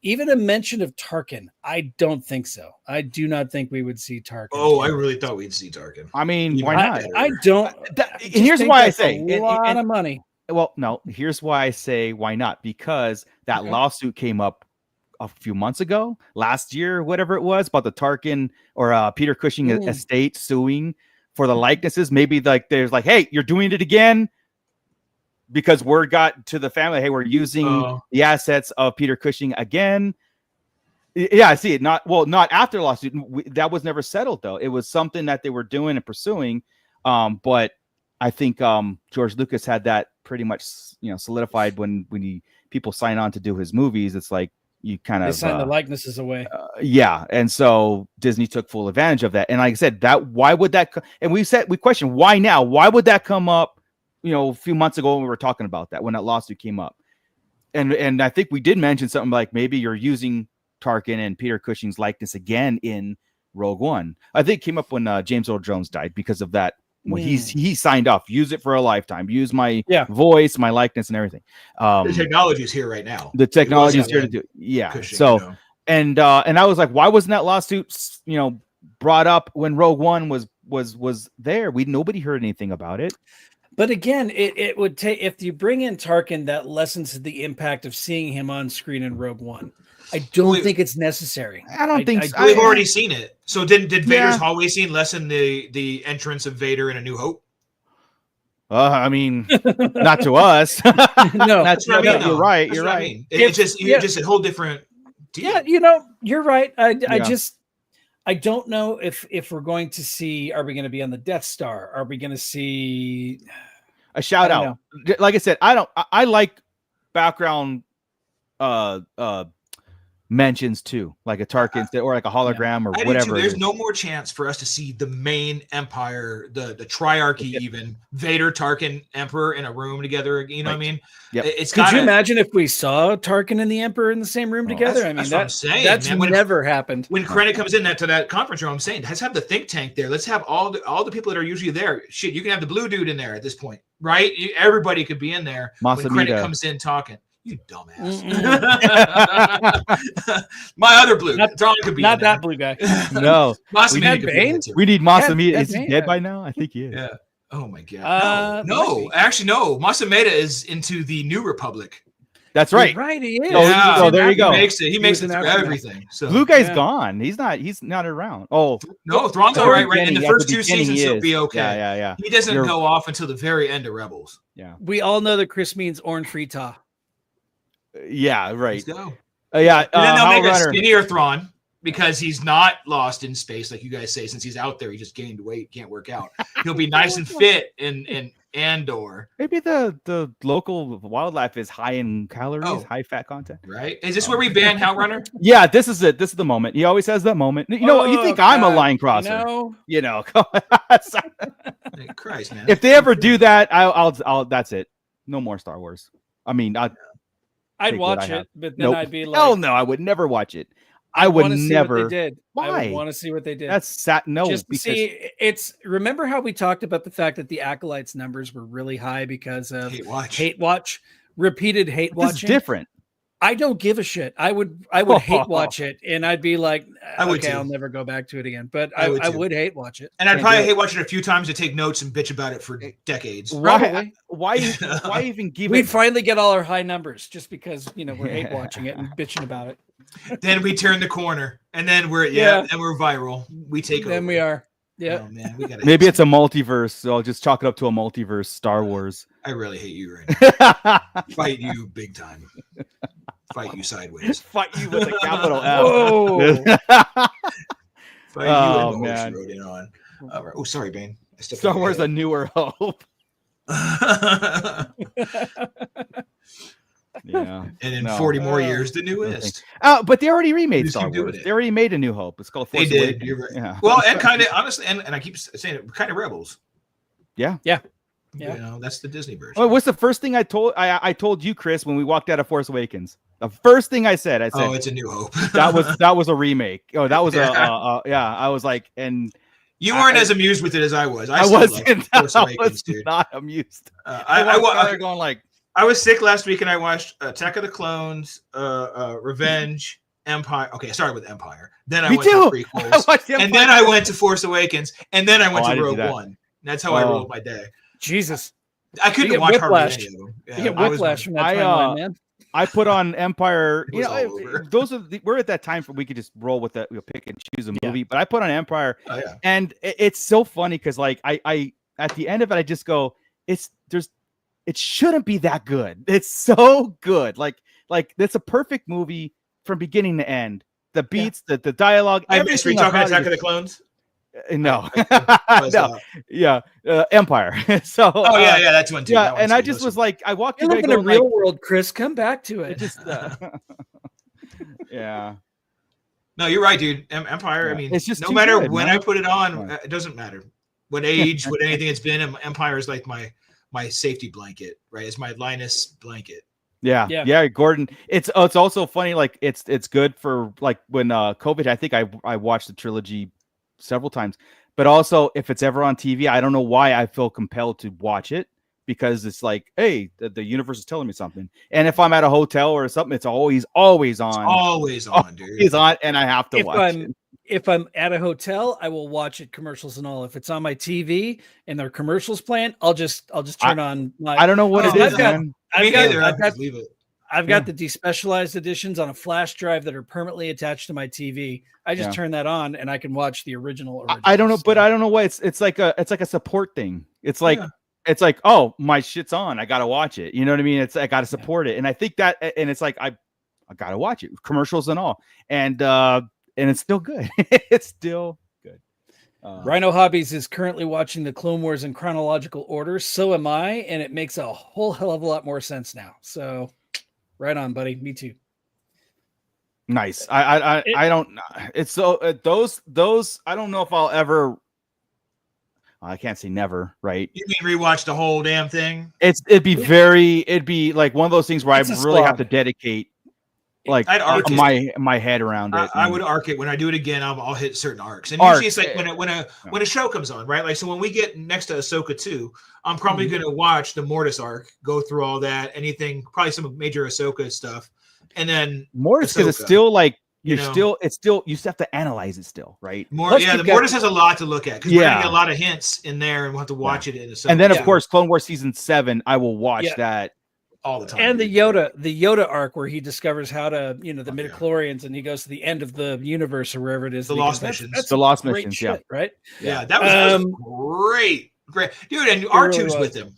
Even a mention of Tarkin, I don't think so. I do not think we would see Tarkin. Oh, I really thought we'd see Tarkin. I mean, why not? I don't. And here's why I say a lot of money. Well, no, here's why I say why not, because that lawsuit came up a few months ago, last year, whatever it was, about the Tarkin or Peter Cushing estate suing for the likenesses. Maybe like there's like, hey, you're doing it again, because word got to the family, hey, we're using the assets of Peter Cushing again. Yeah, I see it. Not after the lawsuit. That was never settled, though. It was something that they were doing and pursuing. But I think George Lucas had that pretty much, solidified when people sign on to do his movies. It's like you kind of sign the likenesses away. Yeah, and so Disney took full advantage of that. And like I said, why would that? And we questioned why now? Why would that come up? A few months ago when we were talking about that, when that lawsuit came up, and I think we did mention something like maybe you're using Tarkin and Peter Cushing's likeness again in Rogue One. I think it came up when James Earl Jones died because of that. When he signed off, use it for a lifetime, use my voice, my likeness, and everything. The technology is here right now. The technology is here to do it. Yeah. Cushing, so and I was like, why wasn't that lawsuit brought up when Rogue One was there? Nobody heard anything about it. But again, it would take, if you bring in Tarkin, that lessens the impact of seeing him on screen in Rogue One. I don't think it's necessary. I don't think so. We've already seen it. So did Vader's hallway scene lessen the entrance of Vader in A New Hope? I mean, not to us. No, that's what I mean. You're right. You're right. I mean. It's just a whole different deal. Yeah, you're right. I don't know if we're going to see, are we going to be on the Death Star? Are we going to see a shout out? Like I said, I like background mentions too, like a Tarkin or like a hologram or whatever. There's no more chance for us to see the main empire, the triarchy, even Vader, Tarkin, Emperor in a room together. You know what I mean? Yep. Could you imagine if we saw Tarkin and the Emperor in the same room together? That's what I'm saying. That's never happened. When Krennic comes in to that conference room, I'm saying, let's have the think tank there. Let's have all the people that are usually there. Shit, you can have the blue dude in there at this point, right? Everybody could be in there when Krennic comes in talking. You dumbass. My other blue. Thrawn could be not that blue guy. No. We need Masamita. Is he dead by now? I think he is. Yeah. Oh my god. No. Actually, no. Masamita is into the New Republic. That's right. You're right, he is. Oh, there you go. He makes it through everything. So blue guy's gone. He's not around. Oh no, Thrawn's all right. In the first two seasons, he'll be okay. Yeah. He doesn't go off until the very end of Rebels. Yeah. We all know that Chris means orange frita. Yeah, right. Let's go. Yeah. And then they'll make a skinnier Thrawn because he's not lost in space, like you guys say. Since he's out there, he just gained weight, can't work out. He'll be nice and fit in Andor. Maybe the local wildlife is high in calories, high fat content. Right? Is this where we ban Hal Runner? Yeah, this is it. This is the moment. He always has that moment. You know, you think I'm a line crosser? No. You know. Christ, man. If they ever do that, I'll. That's it. No more Star Wars. I mean, I'd watch it, but then I'd be like, "Hell no, I would never watch it. I would never." See what they did. Why? I would want to see what they did. That's sad. No, just because remember how we talked about the fact that the Acolytes numbers were really high because of hate watch, repeated hate watching. It's different. I don't give a shit. I would hate watch it, and I'd be like, okay, I'll never go back to it again. But I would hate watch it, and I'd probably hate watch it a few times to take notes and bitch about it for decades. Why even give? We'd finally get all our high numbers just because we're hate watching it and bitching about it. Then we turn the corner, and then we're viral. We take over. Then we are. Yeah. Oh, man, we gotta maybe it's a multiverse, so I'll just chalk it up to a multiverse Star Wars. I really hate you right now. Fight you big time. Fight you sideways. Fight you with a capital F. Whoa. Fight you man. Wrote in on. Oh, sorry, Bane. Star Wars: A Newer Hope. Yeah. And in 40 more years, the newest. But they already remade Star Wars. They already made A New Hope. It's called Force Awakens. You're right. Yeah. Well, and kind of honestly, and I keep saying it, kind of Rebels. Yeah. That's the Disney version. Well, what's the first thing I told you, Chris, when we walked out of Force Awakens? The first thing I said, "Oh, it's A New Hope." that was a remake. Oh, that was I was like, and you weren't as amused with it as I was. I wasn't. I was not amused. I was going like, I was sick last week and I watched Attack of the Clones, Revenge, Empire. Okay, I started with Empire. Then I went to prequels. And then I went to Force Awakens. And then I went to Rogue One. That's how I rolled my day. Jesus. I couldn't watch hardly any of them. Yeah, you get whiplash from that timeline, man. I put on Empire. We're at that time for we could just roll with that. We'll pick and choose a movie. But I put on Empire, and it's so funny because like I at the end of it, I just go, it shouldn't be that good. It's so good. Like it's a perfect movie from beginning to end. The beats, the dialogue. Are you talking Attack of the Clones? No, no, Empire. So, yeah, that's one too. Yeah, and I just was like, I walked away in the real world, Chris. Come back to it. Yeah. No, you're right, dude. Empire. I mean, it's just no matter when I put it on, it doesn't matter what age, what anything it's been. Empire is like my safety blanket, right? It's my Linus blanket. Yeah, Gordon. It's also funny. Like it's good for like when COVID. I think I watched the trilogy several times, but also if it's ever on TV, I don't know why I feel compelled to watch it because it's like, hey, the universe is telling me something. And if I'm at a hotel or something, it's always on. It's always on, dude. It's on, and I have to watch it. If I'm at a hotel, I will watch it, commercials and all. If it's on my TV and there are commercials playing, I'll just turn on my. I don't know what it is, man. I've got the despecialized editions on a flash drive that are permanently attached to my TV. I just turn that on and I can watch the original. I don't know, but I don't know why it's like a support thing. It's like oh, my shit's on. I gotta watch it. You know what I mean? It's I gotta support it, and I think that, and it's like I gotta watch it, commercials and all, and it's still good. It's still good. Rhino Hobbies is currently watching the Clone Wars in chronological order. So am I, and it makes a whole hell of a lot more sense now. So. Right on, buddy. Me too. Nice. I don't. It's so those. I don't know if I'll ever. I can't say never. Right. You mean rewatch the whole damn thing? It'd be like one of those things where I really have to dedicate. Like I'd arc my head around it. I would arc it when I do it again. I'll hit certain arcs, and usually it's like when a show comes on, right? Like so when we get next to Ahsoka 2, I'm probably going to watch the Mortis arc, go through all that, anything, probably some major Ahsoka stuff, and then Mortis because it's still like you still have to analyze it still, right? The Mortis has a lot to look at because we're going to get a lot of hints in there, and we'll have to watch it in Ahsoka. And then of course Clone Wars season 7, I will watch that. All the time. And the Yoda arc where he discovers how to, the midichlorians and he goes to the end of the universe or wherever it is. The Lost Missions. That's the Lost Missions, shit, right? Yeah, that was great. Dude, and R2's with him.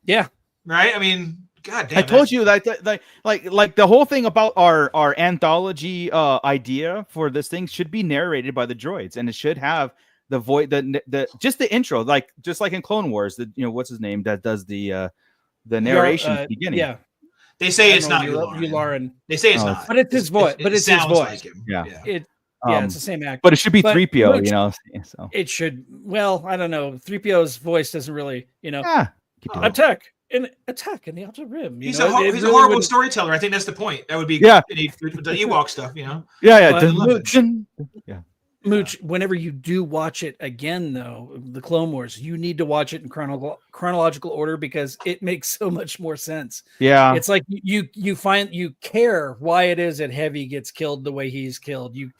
Yeah. Right? I mean, god damn. I told you that like the whole thing about our anthology idea for this thing should be narrated by the droids, and it should have the voice the just the intro, just like in Clone Wars, what's his name that does the narration at the beginning. Yeah. They say it's not Yularen. They say it's not. But it's his voice. But it's his voice. Like him. Yeah. It's the same actor. But it should be 3PO, So it should. Well, I don't know. 3PO's voice doesn't really, attack in the Outer Rim. He's a horrible storyteller. I think that's the point. That would be the Ewok stuff, Yeah. Mooch, whenever you do watch it again, though, the Clone Wars, you need to watch it in chronological order because it makes so much more sense. Yeah. It's like you care why it is that Heavy gets killed the way he's killed. You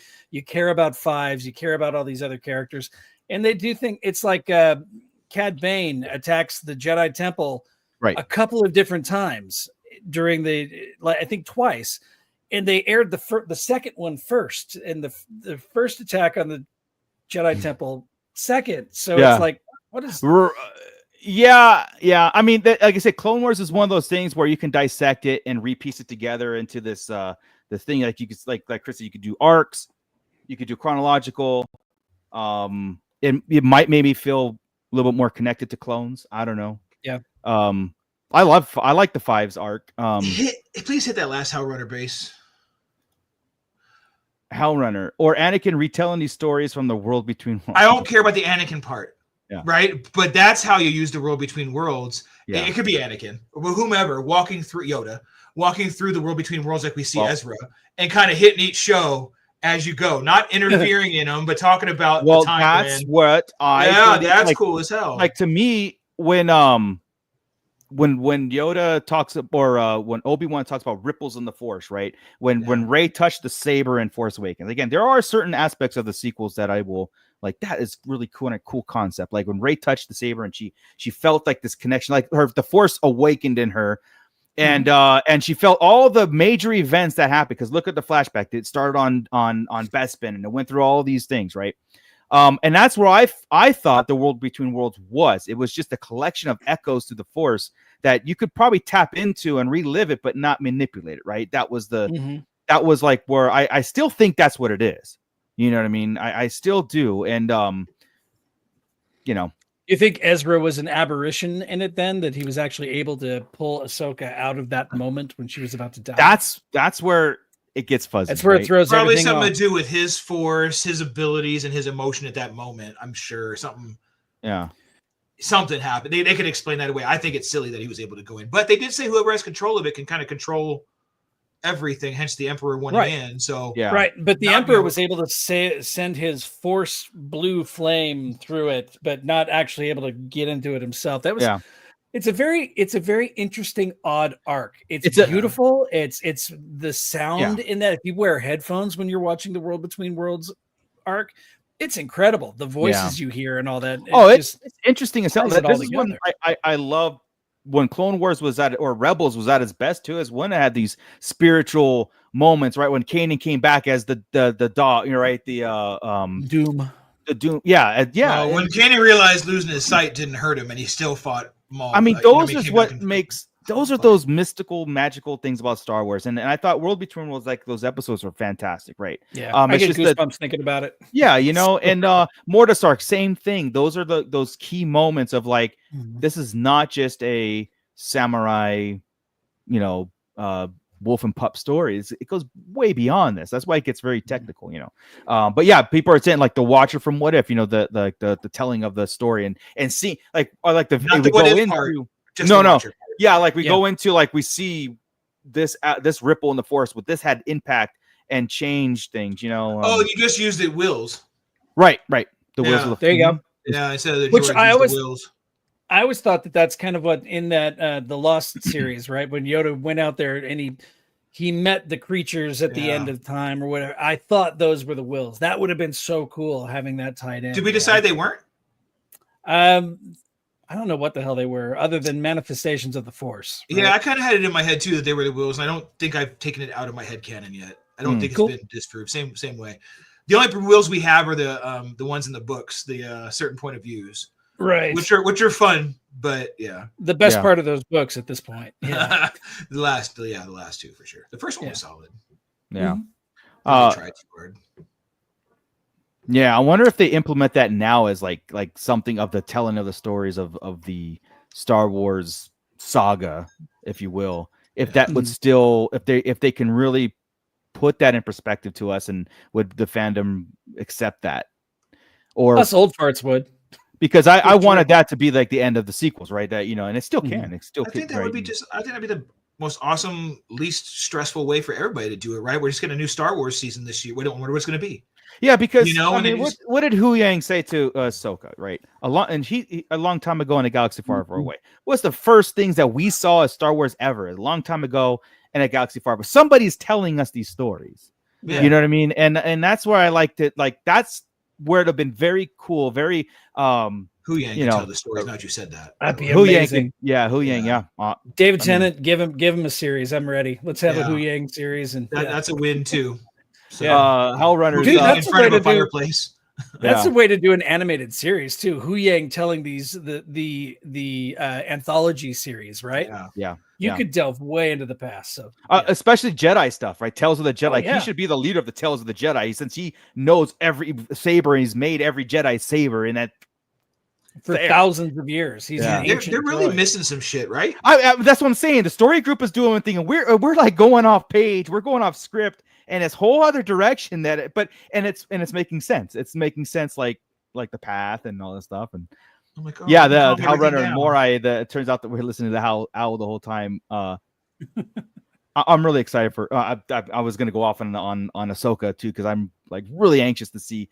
care about Fives, you care about all these other characters. And they do think it's like Cad Bane attacks the Jedi Temple a couple of different times during I think twice. And they aired the second one first, and the first attack on the Jedi Temple second. So it's like, what is? Yeah. I mean, like I said, Clone Wars is one of those things where you can dissect it and repiece it together into this the thing. Like you could like Chris, you could do arcs, you could do chronological. It might maybe feel a little bit more connected to clones. I don't know. Yeah. I like the Fives arc. Please hit that last Hellrunner base. Hellrunner or Anakin retelling these stories from the world between worlds. I don't care about the Anakin part, right? But that's how you use the world between worlds. Yeah. It could be Anakin or whomever walking through the world between worlds like we see Ezra, and kind of hitting each show as you go, not interfering in them, but talking about the time. That's what I that's cool as hell. Like to me, when when Yoda talks, or when Obi-Wan talks about ripples in the Force, right? When Rey touched the saber in Force Awakens. Again, there are certain aspects of the sequels that I will like. That is really cool and a cool concept. Like when Rey touched the saber and she felt like this connection, like the Force awakened in her. And and she felt all the major events that happened, because look at the flashback. It started on Bespin, and it went through all these things, right? And that's where I thought the World Between Worlds was. It was just a collection of echoes to the Force that you could probably tap into and relive it, but not manipulate it, right? That was that was like where I still think that's what it is. You know what I mean? I still do. And you know. You think Ezra was an aberration in it then, that he was actually able to pull Ahsoka out of that moment when she was about to die? That's where it gets fuzzy. That's where it throws probably everything something off. to do with his Force, his abilities, and his emotion at that moment. I'm sure something happened. They could explain that away. I think it's silly that he was able to go in, but they did say whoever has control of it can kind of control everything. Hence, the Emperor went in. So right, but the Emperor was able to send his Force blue flame through it, but not actually able to get into it himself. That was It's a very interesting, odd arc. It's beautiful. It's the sound in that. If you wear headphones when you're watching the World Between Worlds arc, it's incredible. The voices you hear and all that. It's interesting as hell. This is when I love when Clone Wars was at, or Rebels was at its best too, is when it had these spiritual moments, right? When Kanan came back as the dog, right? The Doom. The Doom. Yeah. Well, when Kanan realized losing his sight didn't hurt him, and he still fought Maul. I mean, those is what makes. Those are those mystical, magical things about Star Wars, and I thought World Between Worlds, like those episodes were fantastic, right? Yeah, I get goosebumps thinking about it. Yeah, you know, and Mortis arc, same thing. Those are those key moments of like, this is not just a samurai, you know, wolf and pup stories. It goes way beyond this. That's why it gets very technical, you know. But yeah, people are saying like the Watcher from What If, you know, the telling of the story and see like the not the What If part. Just no. Yeah, like we go into like we see this ripple in the Force, but this had impact and changed things, you know. You just used it wills. Right. The wills. Of there you go. Yeah, I said that. Which I always thought that's kind of what in that the Lost series, right? When Yoda went out there and he met the creatures at the end of time or whatever. I thought those were the wills. That would have been so cool having that tied in. Did we decide they weren't? I don't know what the hell they were, other than manifestations of the Force. Right? Yeah, I kind of had it in my head too that they were the wills, and I don't think I've taken it out of my head canon yet. I don't think it's been disproved. Same way. The only wills we have are the ones in the books, the certain point of views, right? Which are fun, but the best part of those books at this point. Yeah, the last two for sure. The first one was solid. Yeah, tried too hard. Yeah, I wonder if they implement that now as like something of the telling of the stories of the Star Wars saga, if you will. If that would still, if they can really put that in perspective to us, and would the fandom accept that? Or us old farts would, because I wanted that to be like the end of the sequels, right? That, you know, and it still can. It still. I think that would be I think that'd be the most awesome, least stressful way for everybody to do it. Right? We're just getting a new Star Wars season this year. We don't wonder what's going to be. Yeah, because you know, I mean, what did Hu Yang say to Ahsoka, right? A long time ago in a galaxy far, far away. What's the first things that we saw as Star Wars ever? A long time ago in a galaxy far, but somebody's telling us these stories. Yeah. You know what I mean? And that's where I liked it. Like that's where it'd have been very cool, very Hu Yang can tell the stories. Now that you said that, that'd be amazing. Hu Yang, yeah. David Tennant, give him a series. I'm ready. Let's have a Hu Yang series, and that's a win too. So, Hell Runners in front of a fireplace. That's the way to do an animated series too. Hu Yang telling the anthology series, right? Yeah. You could delve way into the past. So especially Jedi stuff, right? Tales of the Jedi. Oh, he should be the leader of the Tales of the Jedi, since he knows every saber and he's made every Jedi saber in that for thousands of years. He's they're really missing some shit, right? That's what I'm saying. The story group is doing one thing, and we're like going off page, we're going off script, and it's whole other direction it's making sense. It's making sense, like the path and all this stuff, and the Hell Runner and Morai. It turns out that we're listening to the Owl the whole time. I'm really excited for. I was gonna go off on Ahsoka too, because I'm like really anxious to see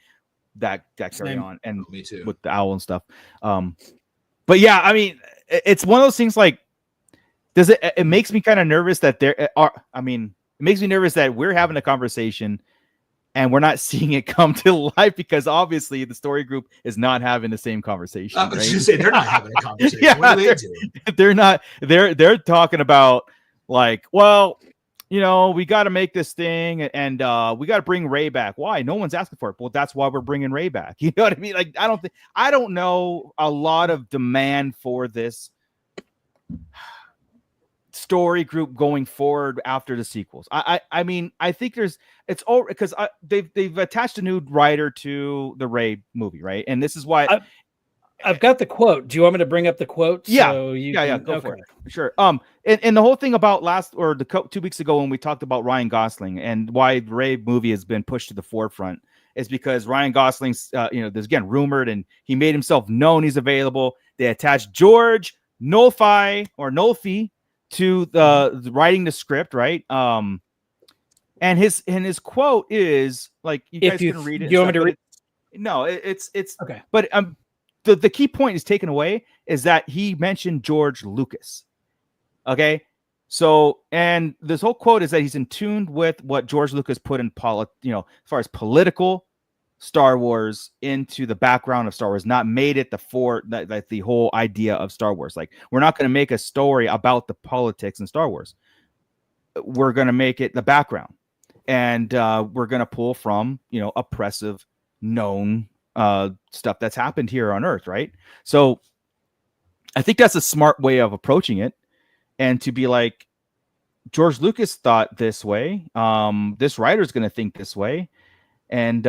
that carry on, and me too, with the Owl and stuff. But yeah, I mean, it's one of those things like Does it? It makes me kind of nervous that there are. I mean, it makes me nervous that we're having a conversation and we're not seeing it come to life because obviously the story group is not having the same conversation. I was just gonna say they're not having a conversation. Yeah, what are they doing? They're not. They're talking about like, well, we got to make this thing and we got to bring Rey back. Why? No one's asking for it. Well, that's why we're bringing Rey back. You know what I mean? Like, I don't know a lot of demand for this story group going forward after the sequels. I mean, I think it's all because they've attached a new writer to the Rey movie, right? And this is why I've got the quote. Do you want me to bring up the quote? Yeah, so go for it. Sure. And the whole thing about 2 weeks ago when we talked about Ryan Gosling and why the Rey movie has been pushed to the forefront is because Ryan Gosling's, there's again rumored and he made himself known he's available. They attached George Nolfi to the writing the script, right? And his quote is like, you guys can read it. You want me to read? No, it's okay. But the key point is taken away is that he mentioned George Lucas. Okay, so and this whole quote is that he's in tune with what George Lucas put in as far as political Star Wars into the background of Star Wars, not made it the whole idea of Star Wars. Like, we're not going to make a story about the politics in Star Wars. We're going to make it the background, and we're going to pull from oppressive known stuff that's happened here on Earth, right? So I think that's a smart way of approaching it, and to be like, George Lucas thought this way. This writer's going to think this way, and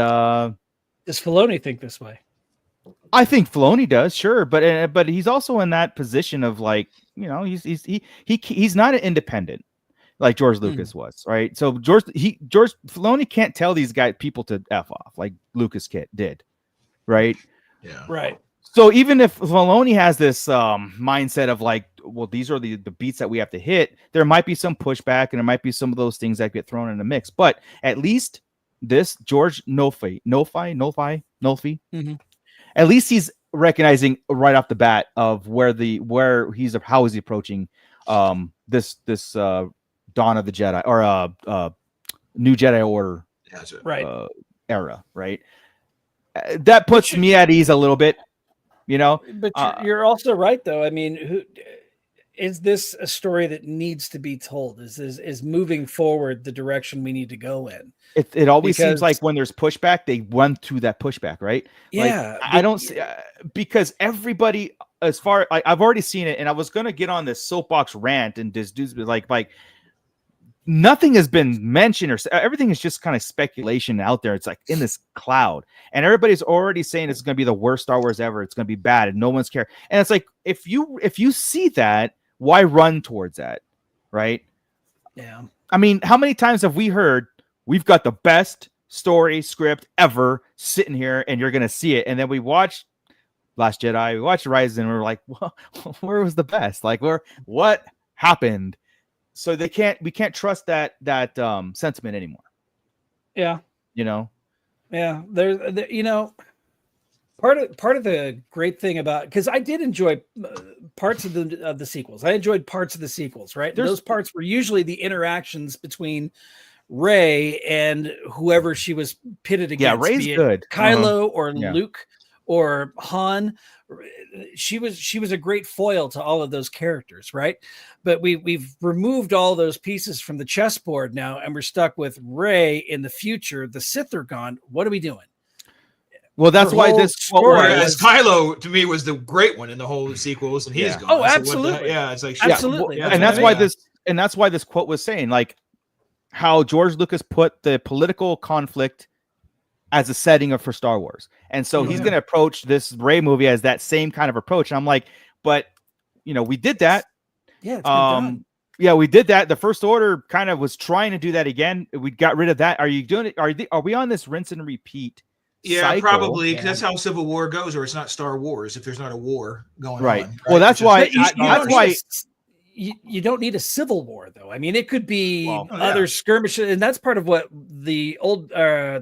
does Filoni think this way? I think Filoni does, sure, but he's also in that position of like, he's not an independent like George Lucas was, right? So George Filoni can't tell these people to F off like Lucas did, right? Yeah, right. So even if Filoni has this mindset of like, well, these are the beats that we have to hit, there might be some pushback and there might be some of those things that get thrown in the mix, but at least this George Nolfi, at least he's recognizing right off the bat of how is he approaching this Dawn of the Jedi or New Jedi Order era, right? That puts me at ease a little bit, But you're also right, though. I mean, is this a story that needs to be told? Is moving forward the direction we need to go in? It always seems like when there's pushback, they run through that pushback, right? Yeah, I don't see because everybody, as far I've already seen it, and I was gonna get on this soapbox rant and this dude's like nothing has been mentioned or everything is just kind of speculation out there. It's like in this cloud, and everybody's already saying it's going to be the worst Star Wars ever. It's going to be bad, and no one's care. And it's like if you see that, why run towards that, right? Yeah. I mean, how many times have we heard we've got the best story script ever sitting here, and you're going to see it, and then we watch Last Jedi, we watched Rise, and we're like, well, where was the best? Like, what happened? So we can't trust that sentiment anymore. Yeah. Yeah. There's part of the great thing about, because I did enjoy parts of the sequels. I enjoyed parts of the sequels, right? Those parts were usually the interactions between Rey and whoever she was pitted against. Yeah, Rey's good. Kylo or Luke or Han. She was a great foil to all of those characters, right? But we've removed all those pieces from the chessboard now, and we're stuck with Rey in the future. The Sith are gone. What are we doing? Well, that's why this story, Kylo to me was the great one in the whole sequels, and he's gone. Oh, absolutely. It's like absolutely, and that's why this quote was saying like how George Lucas put the political conflict as a setting for Star Wars. And so he's going to approach this Rey movie as that same kind of approach. And I'm like, but we did that. Yeah. It's been done. Yeah, we did that. The First Order kind of was trying to do that again. We got rid of that. Are you doing it? Are we on this rinse and repeat? Yeah, cycle? Probably, because that's how Civil War goes, or it's not Star Wars if there's not a war going on. Right. Well, that's why. You don't need a civil war, though. I mean, it could be other skirmishes, and that's part of what the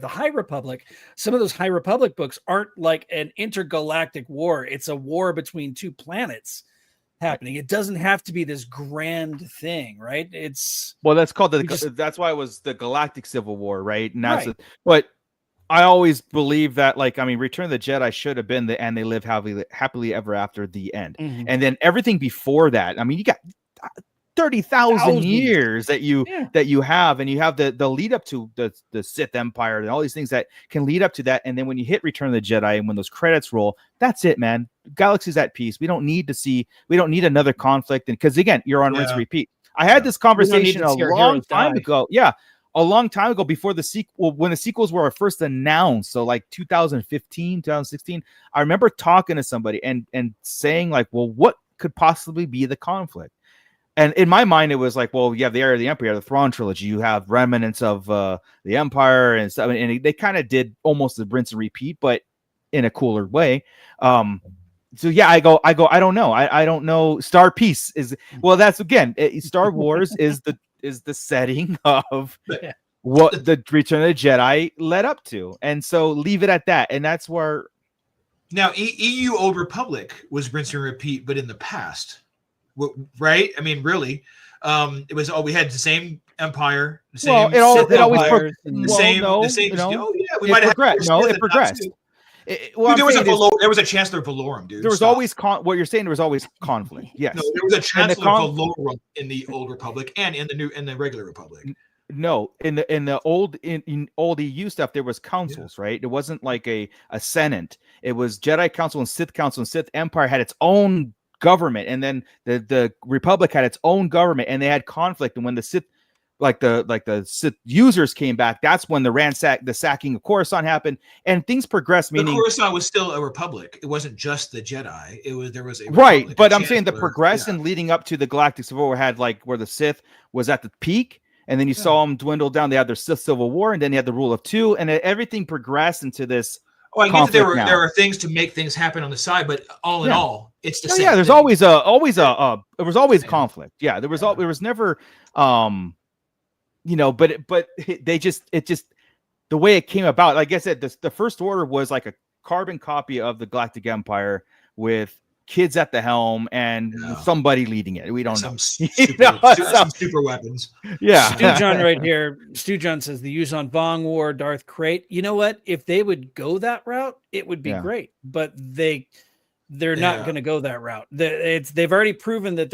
High Republic. Some of those High Republic books aren't like an intergalactic war; it's a war between two planets happening. It doesn't have to be this grand thing, right? It's that's called that's why it was the Galactic Civil War, right? And right. But I always believe that, like, I mean, Return of the Jedi should have been and they live happily ever after the end. Mm-hmm. And then everything before that, I mean, you got 30,000 years that you have, and you have the lead up to the Sith Empire and all these things that can lead up to that. And then when you hit Return of the Jedi and when those credits roll, that's it, man. Galaxy's at peace. We don't need another conflict. And because again, you're on rinse repeat. I had this conversation a long time ago. Yeah. A long time ago, before the sequel, when the sequels were first announced, so like 2015, 2016, I remember talking to somebody and saying, like, well, what could possibly be the conflict? And in my mind, it was like, well, you have the Heir of the Empire, the Thrawn trilogy, you have remnants of the Empire and stuff, and they kind of did almost the rinse and repeat, but in a cooler way. So yeah, I don't know. I don't know. Star Peace is, well, that's again, Star Wars is the setting of what the Return of the Jedi led up to, and so leave it at that. And that's where now EU Old Republic was rinse and repeat, but in the past. Right? I mean, really, it was we had the same empire, the same. It always we might have progressed. It progressed. There was a Chancellor Valorum, dude. There was always what you're saying. There was always conflict. Yes, no, there was a Chancellor Valorum in the Old Republic and in the regular Republic. No, in the old EU stuff, there was councils, right? It wasn't like a Senate. It was Jedi Council and Sith Council, and Sith Empire had its own government, and then the Republic had its own government, and they had conflict. And when the Sith, like the Sith users came back, that's when the sacking of Coruscant happened, and things progressed. Meaning Coruscant was still a republic. It wasn't just the Jedi. There was a right. But I'm saying the progression leading up to the Galactic Civil War had where the Sith was at the peak, and then you saw them dwindle down. They had their Sith Civil War, and then they had the Rule of Two, and everything progressed into this. Oh, I get that there are things to make things happen on the side, but all in all, it's the same. Yeah, there's thing. always there was always conflict. Yeah, there was never but it just the way it came about. Like I said, the First Order was like a carbon copy of the Galactic Empire with kids at the helm and somebody leading it. We don't know. Some super weapons. Yeah. Stu John right here. Stu John says the Yuuzhan Vong War, Darth Krayt. You know what? If they would go that route, it would be great. But they're not going to go that route. They've already proven that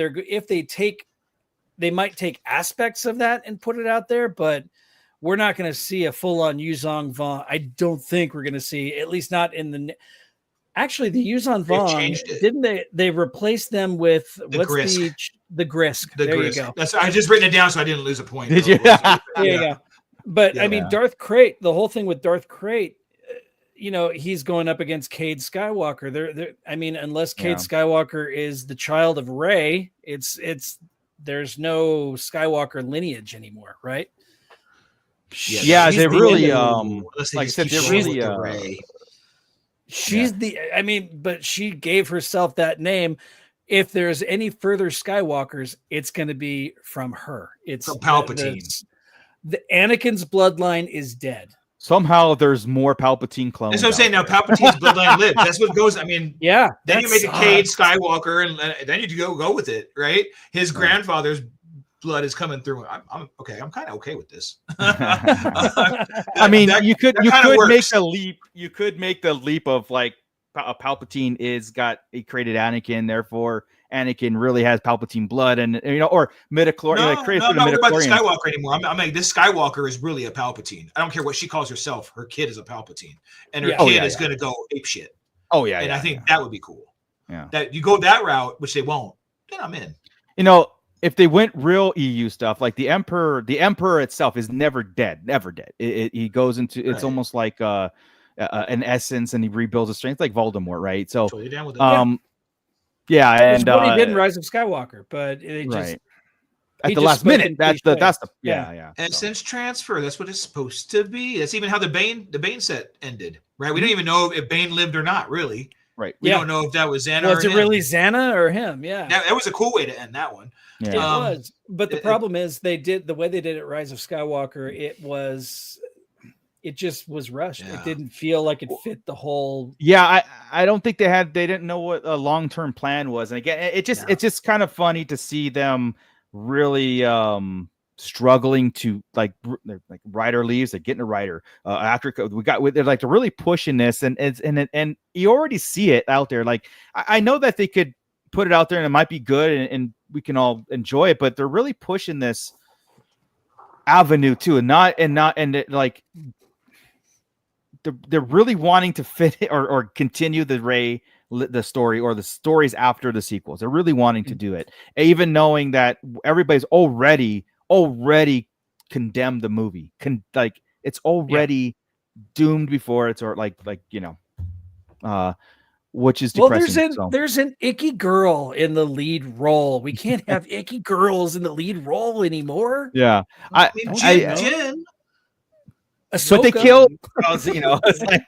they might take aspects of that and put it out there, but we're not going to see a full-on Yuuzhan Vong. I don't think we're going to see, at least not in the. Actually, the Yuuzhan Vong, didn't they replaced them with the Grisk. The Grisk. There you go. I just written it down so I didn't lose a point. Did you? There you go. But I mean, Darth Krayt, the whole thing with Darth Krayt, he's going up against Cade Skywalker. I mean, unless Cade Skywalker is the child of Rey, there's no Skywalker lineage anymore, right? Yeah, they really like I said, they're really Rey. She's but she gave herself that name. If there's any further Skywalkers, it's going to be from her. It's from Palpatine. The Anakin's bloodline is dead. Somehow there's more Palpatine clones. That's what I'm saying. Now Palpatine's bloodline lives. That's what goes. I mean, yeah. Then you make a Cade Skywalker, and then you go with it, right? His grandfather's blood is coming through. I'm okay. I'm kind of okay with this. I mean, you could make the leap. You could make the leap of like Palpatine he created Anakin, therefore Anakin really has Palpatine blood, and or midichlorian. No, not about the Skywalker anymore. I'm like, this Skywalker is really a Palpatine. I don't care what she calls herself. Her kid is a Palpatine, and her kid is going to go ape shit. Oh yeah, and I think that would be cool. Yeah, that you go that route, which they won't. Then I'm in. If they went real EU stuff, like the Emperor itself is never dead. He goes into it's almost like an essence, and he rebuilds his strength, like Voldemort, right? So, totally down with it. Yeah, and what he did in Rise of Skywalker, but it just at the last minute. That's the essence transfer. That's what it's supposed to be. That's even how the Bane set ended, right? We don't even know if Bane lived or not, really. Right. We don't know if that was Xana. Was it really Xana or him? Yeah. That was a cool way to end that one. Yeah. It was. But the problem is the way they did it, Rise of Skywalker, it just was rushed. Yeah. It didn't feel like it fit the whole. Yeah, I don't think they didn't know what a long-term plan was. And again, it's just kind of funny to see them really struggling to like writer leaves, they're getting a writer after they're like they're really pushing this, and you already see it out there. Like I know that they could put it out there and it might be good and we can all enjoy it, but they're really pushing this avenue too, like they're really wanting to fit it or continue the story or the stories after the sequels. They're really wanting to do it, even knowing that everybody's already condemned the movie. Like it's already doomed before it's which is depressing. There's an icky girl in the lead role. We can't have icky girls in the lead role anymore. Yeah, Jen. Ahsoka. But they killed, it's like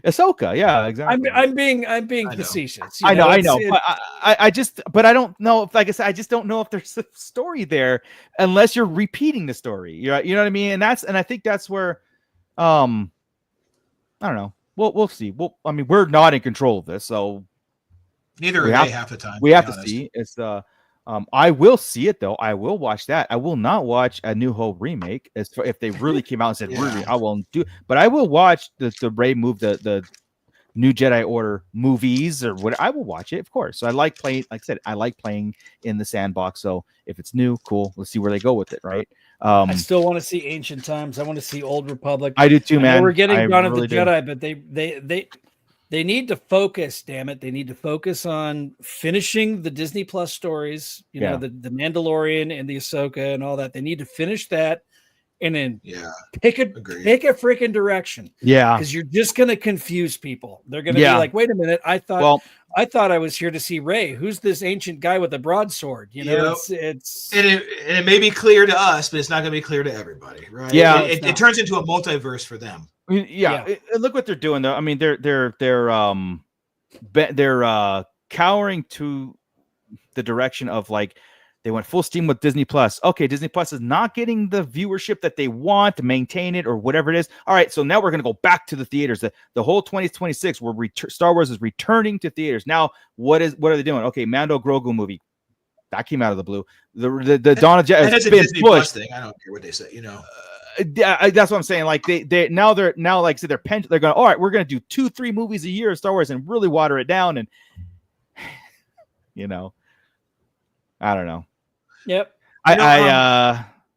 Ahsoka. Yeah, exactly. I'm being facetious. I know. But I don't know if, like I said, I just don't know if there's a story there unless you're repeating the story. You know what I mean? And I think that's where, I don't know. We'll see. We're not in control of this, so neither are they half the time. We have to see. It's I will see it though. I will watch that. I will not watch a New Hope remake. If they really came out and said, I won't do. But I will watch the Rey move, the New Jedi Order movies or what. I will watch it, of course. So I like playing. Like I said, I like playing in the sandbox. So if it's new, cool. Let's see where they go with it. Right. I still want to see Ancient Times. I want to see Old Republic. I do too, man. We're getting Dawn of the Jedi, but they need to focus. Damn it, they need to focus on finishing the Disney Plus stories. You know, the Mandalorian and the Ahsoka and all that. They need to finish that, and then pick a freaking direction. Yeah, because you're just gonna confuse people. They're gonna be like, "Wait a minute, I thought I was here to see Rey. Who's this ancient guy with a broadword?" It's and it may be clear to us, but it's not going to be clear to everybody, right? Yeah, it turns into a multiverse for them. Yeah. Look what they're doing though. I mean, they're cowering to the direction of like they went full steam with Disney Plus. Okay, Disney Plus is not getting the viewership that they want to maintain it or whatever it is. All right, so now we're going to go back to the theaters. The whole 2026, Star Wars is returning to theaters. Now, what are they doing? Okay, Mando Grogu movie. That came out of the blue. The Dawn of Jedi has been pushed. Thing. I don't care what they say, that's what I'm saying. Like they're like so they're going, all right, we're going to do 2-3 movies a year of Star Wars and really water it down. And I don't know. Yep.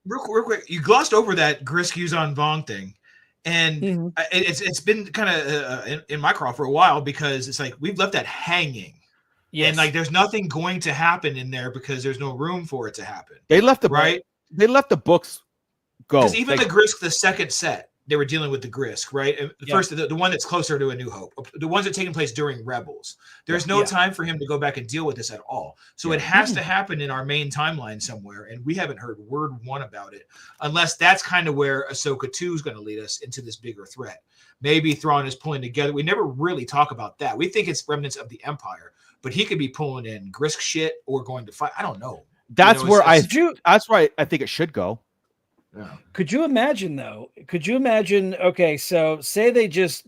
Real quick, you glossed over that Grisk Yuuzhan Vong thing, and it's been kind of in my craw for a while because it's like we've left that hanging. Yes. And like there's nothing going to happen in there because there's no room for it to happen. They left They left the books go. Because even the Grisk, the second set, they were dealing with the Grisk, right? First, the one that's closer to A New Hope, the ones that are taking place during Rebels. There's no time for him to go back and deal with this at all. So it has to happen in our main timeline somewhere, and we haven't heard word one about it, unless that's kind of where Ahsoka 2 is going to lead us into this bigger threat. Maybe Thrawn is pulling together. We never really talk about that. We think it's remnants of the Empire, but he could be pulling in Grisk shit or going to fight. I don't know. That's where I think it should go. Yeah. Could you imagine though? Okay, so say they just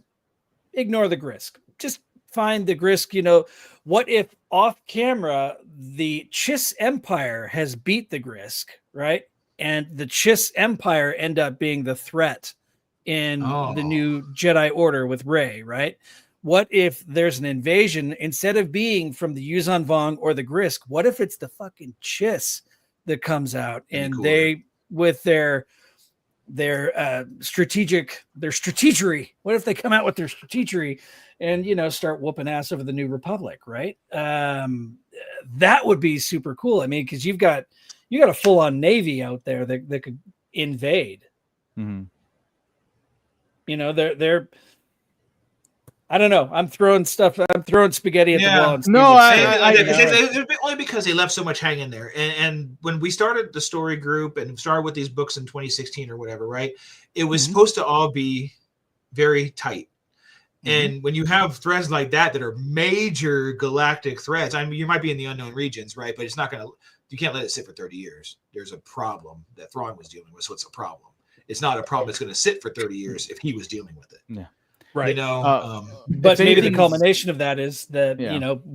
ignore the Grisk, just find the Grisk. What if off camera the Chiss Empire has beat the Grisk, right? And the Chiss Empire end up being the threat in the new Jedi Order with Rey, right? What if there's an invasion instead of being from the Yuuzhan Vong or the Grisk? What if it's the fucking Chiss that comes out and they with their strategery? What if they come out with their strategery and start whooping ass over the New Republic, right? That would be super cool. I mean, because you got a full on navy out there that could invade. Mm-hmm. They're I don't know. I'm throwing spaghetti at the wall. Only because they left so much hanging there. And when we started the story group and started with these books in 2016 or whatever, right? It was supposed to all be very tight. And when you have threads like that are major galactic threads, I mean, you might be in the unknown regions, right? But you can't let it sit for 30 years. There's a problem that Thrawn was dealing with, so it's a problem. it's not a problem that's going to sit for 30 years if he was dealing with it. Yeah. Right. You know, but maybe the culmination of that is that,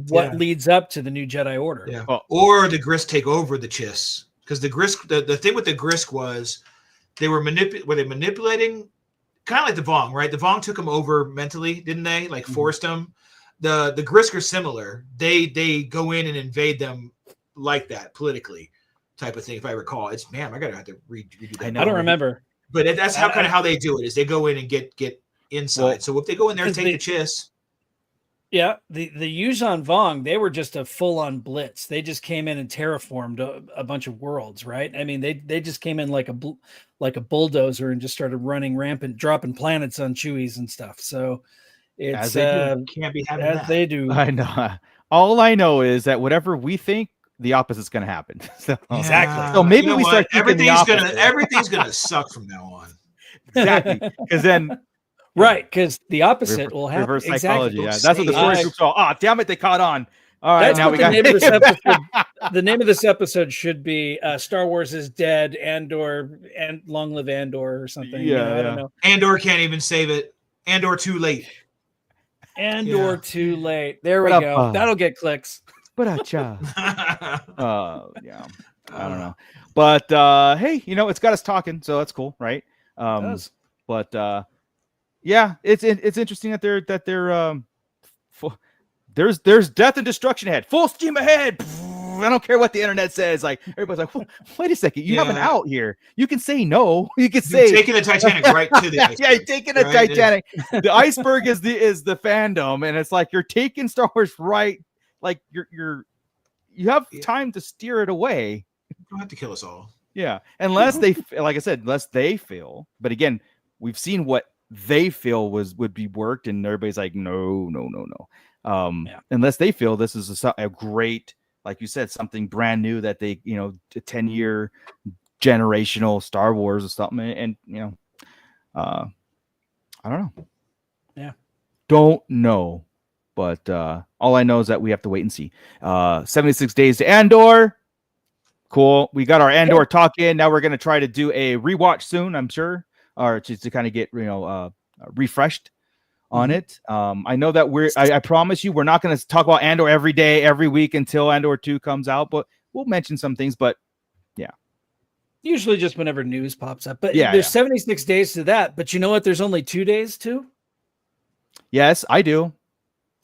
what leads up to the new Jedi Order. Yeah. Or the Grisk take over the Chiss. Because the Grisk, the thing with the Grisk was they were manipulating, kind of like the Vong, right? The Vong took them over mentally, didn't they? Like forced them. The Grisk are similar. They go in and invade them like that, politically type of thing, if I recall. It's, man, I gotta have to redo that. I don't remember. But that's how they do it, is they go in and get inside. Well, so if they go in there and take the Chiss. Yeah, the Yuuzhan Vong, they were just a full-on blitz. They just came in and terraformed a bunch of worlds, right? I mean, they just came in like a bulldozer and just started running rampant, dropping planets on Chewies and stuff. So it's can't be having that. They do. I know. All I know is that whatever we think, the opposite's going to happen. So, exactly. So maybe we start everything's gonna suck from now on. Exactly, because then. Right, because the opposite will happen. Reverse psychology. Exactly. Yeah. That's what the story group's all. Oh, damn it, they caught on. All right, that's now we got the name of this episode. The name of this episode should be Star Wars is dead, Andor, and Long Live Andor or something. Yeah, I don't know. Andor can't even save it. Andor too late. Andor too late. There we go. That'll get clicks. Yeah. I don't know. But hey, it's got us talking, so that's cool, right? It does. But yeah, it's interesting that there's death and destruction ahead, full steam ahead. I don't care what the internet says. Like, everybody's like, wait a second, you have an out here. You can say no. You can say taking the Titanic right to the iceberg. Yeah, taking the Titanic. The iceberg is the fandom, and it's like you're taking Star Wars right. Like you have time to steer it away. You don't have to kill us all. Yeah, unless they, like I said, unless they feel. But again, we've seen what they feel would be worked, and everybody's like, no. Unless they feel this is a great, like you said, something brand new that they, a 10-year generational Star Wars or something, and I don't know. Yeah, don't know, but all I know is that we have to wait and see. 76 days to Andor. Cool. We got our Andor talk in. Now we're gonna try to do a rewatch soon, I'm sure. Or just to kind of get refreshed on it. I know that I promise you we're not going to talk about Andor every day, every week until Andor 2 comes out, but we'll mention some things. But yeah, usually just whenever news pops up. But there's 76 days to that. But you know what? There's only 2 days to. Yes, I do.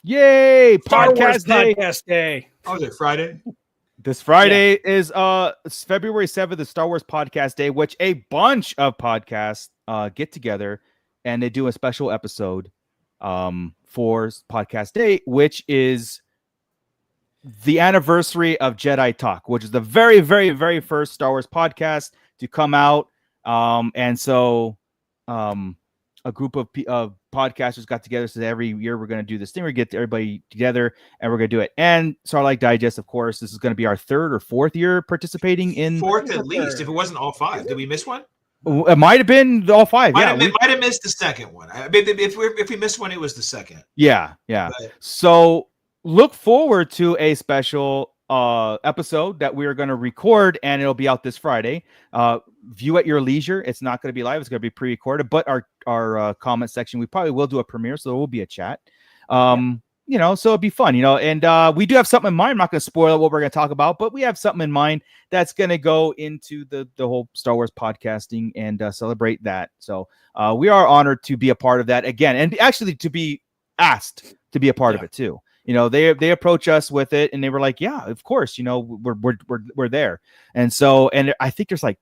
Yay! Podcast day. Oh, is it Friday? This Friday is February 7th, the Star Wars Podcast Day, which a bunch of podcasts get together and they do a special episode for Podcast Day, which is the anniversary of Jedi Talk, which is the very, very, very first Star Wars podcast to come out. And so a group of podcasters got together, said every year we're going to do this thing. We're going to get everybody together and we're going to do it. And Sarlacc Digest, of course, this is going to be our 3rd or 4th year participating in. 4th at least, if it wasn't all 5. Did we miss one? It might have been all 5. Might have missed the second one. I mean, if we missed one, it was the second. Yeah. But, so look forward to a special episode that we are going to record, and it'll be out this Friday. View at your leisure. It's not going to be live. It's going to be pre-recorded, but our comment section, we probably will do a premiere, so there will be a chat. So it'll be fun, and we do have something in mind. I'm not going to spoil what we're going to talk about, but we have something in mind that's going to go into the whole Star Wars podcasting and celebrate that. So we are honored to be a part of that again, and actually to be asked to be a part of it too. They approach us with it, and they were like, "Yeah, of course. We're there." And so, and I think there's like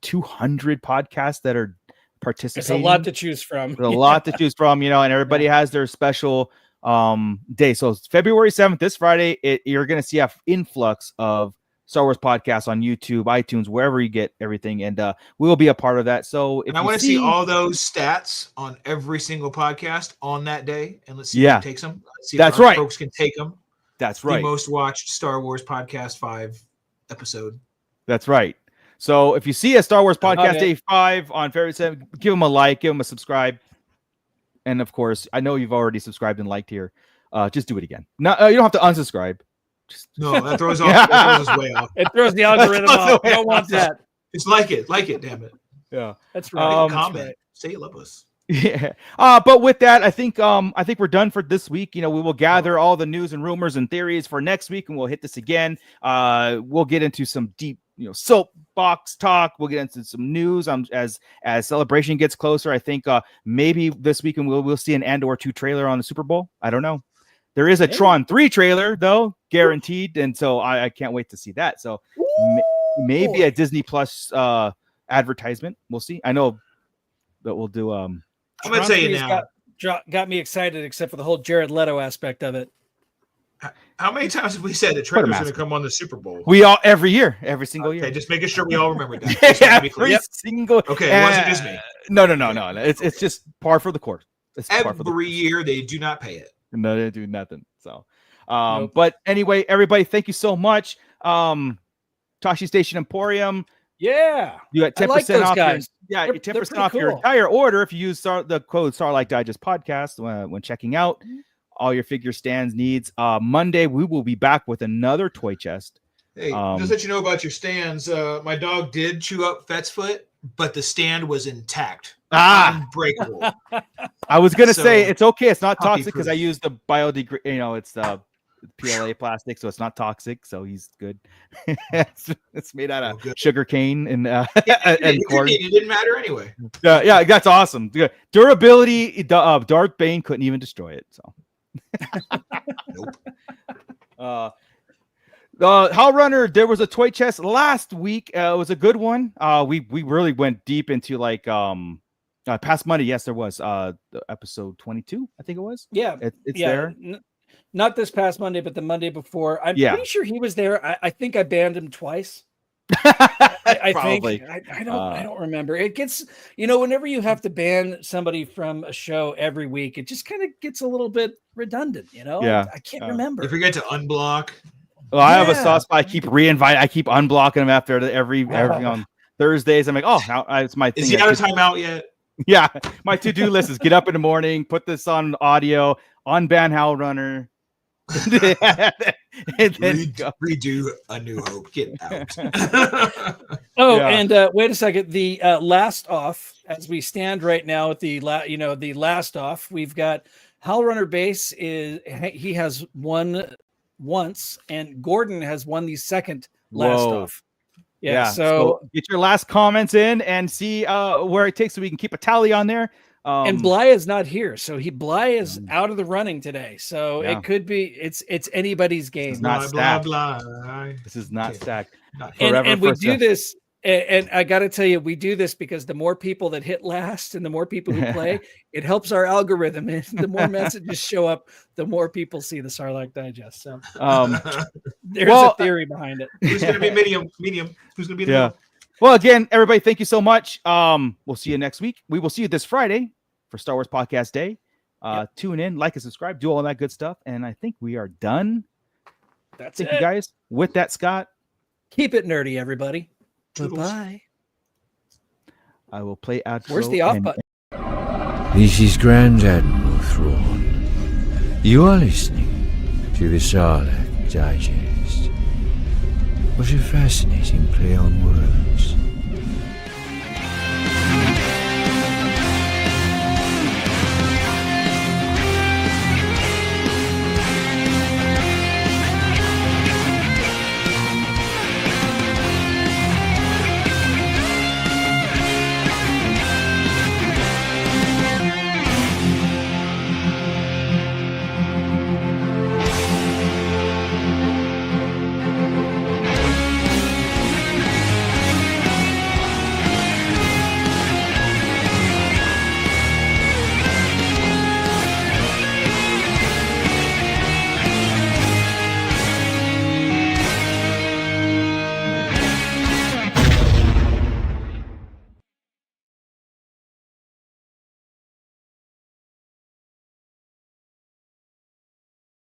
200 podcasts that are participating. It's a lot to choose from. There's a lot to choose from, and everybody has their special day. So it's February 7th, this Friday. You're going to see an influx of Star Wars podcasts on YouTube, iTunes, wherever you get everything, and we will be a part of that. So I want to see all those stats on every single podcast on that day, and let's see who takes them. Let's see if folks can take them. That's right. The most watched Star Wars podcast 5 episode. That's right. So if you see a Star Wars Podcast Day 5 on February 7th, give them a like, give them a subscribe, and of course, I know you've already subscribed and liked here. Just do it again. No, you don't have to unsubscribe. No, that throws us way off. It throws the algorithm off. I don't want that. It's like it, damn it. Yeah, that's right. Comment. Right. Say you love us. Yeah. But with that, I think we're done for this week. You know, we will gather all the news and rumors and theories for next week, and we'll hit this again. We'll get into some deep, soapbox talk. We'll get into some news as Celebration gets closer. I think maybe this weekend we'll see an Andor 2 trailer on the Super Bowl. I don't know. There is a Tron 3 trailer though, guaranteed, and so I can't wait to see that. So maybe a Disney Plus advertisement. We'll see. I know that we'll do. I'm gonna tell you now. Got me excited, except for the whole Jared Leto aspect of it. How many times have we said the trailer's going to come on the Super Bowl? We all every single year. Okay, just making sure we all remember that. Every single. Okay, it wasn't just me. No. It's just par for the course. Every year they do not pay it. No, they do nothing. So, but anyway, everybody, thank you so much. Tashi Station Emporium. Yeah, you got 10% off. Guys. Yeah, 10% off your entire order if you use the code Starlight Digest Podcast when checking out all your figure stands needs. Monday we will be back with another toy chest. Hey, just let you know about your stands. My dog did chew up Fett's foot, but the stand was intact, unbreakable. I was gonna say it's okay. It's not toxic because I use the biodegradable. It's the PLA plastic, so it's not toxic. So he's good. it's made out of sugar cane and corn. It didn't matter anyway. Yeah, that's awesome. Durability. Darth Bane couldn't even destroy it. So. Nope. Hell Runner, there was a toy chest last week. It was a good one. We really went deep into past Monday. Yes, there was episode 22. I think it was. Yeah, it's there. Not this past Monday, but the Monday before. I'm pretty sure he was there. I think I banned him twice. I Probably. think I don't remember. It gets whenever you have to ban somebody from a show every week, it just kind of gets a little bit redundant. Yeah, I can't remember. You forget to unblock. Well, I have a soft spot. I keep reinviting. I keep unblocking them after every on Thursdays. I'm like, now it's my thing. Is he out of timeout yet? Yeah, my to-do list is get up in the morning, put this on audio, unban Hell Runner. and then redo A New Hope. Get out. And wait a second. The last off, as we stand right now at the last off, we've got Hell Runner Base he has won once, and Gordon has won the second last off. Yeah. So get your last comments in and see where it takes, so we can keep a tally on there. And Bly is not here, so Bly is out of the running today. So it could be it's anybody's game. It's not stacked. This is not stacked. And we do this, and I got to tell you, we do this because the more people that hit last and the more people who play, it helps our algorithm. And the more messages show up, the more people see the Sarlacc Digest. So there's a theory behind it. Who's going to be medium? Who's going to be the middle? Well, again, everybody, thank you so much. We'll see you next week. We will see you this Friday for Star Wars Podcast Day. Tune in, like and subscribe, do all that good stuff. And I think we are done. Thank you guys. With that, Scott. Keep it nerdy, everybody. Bye-bye. I will play outro. Where's the off button? This is Grand Admiral Thrawn. You are listening to the Sarlacc Digest. What a fascinating play on words.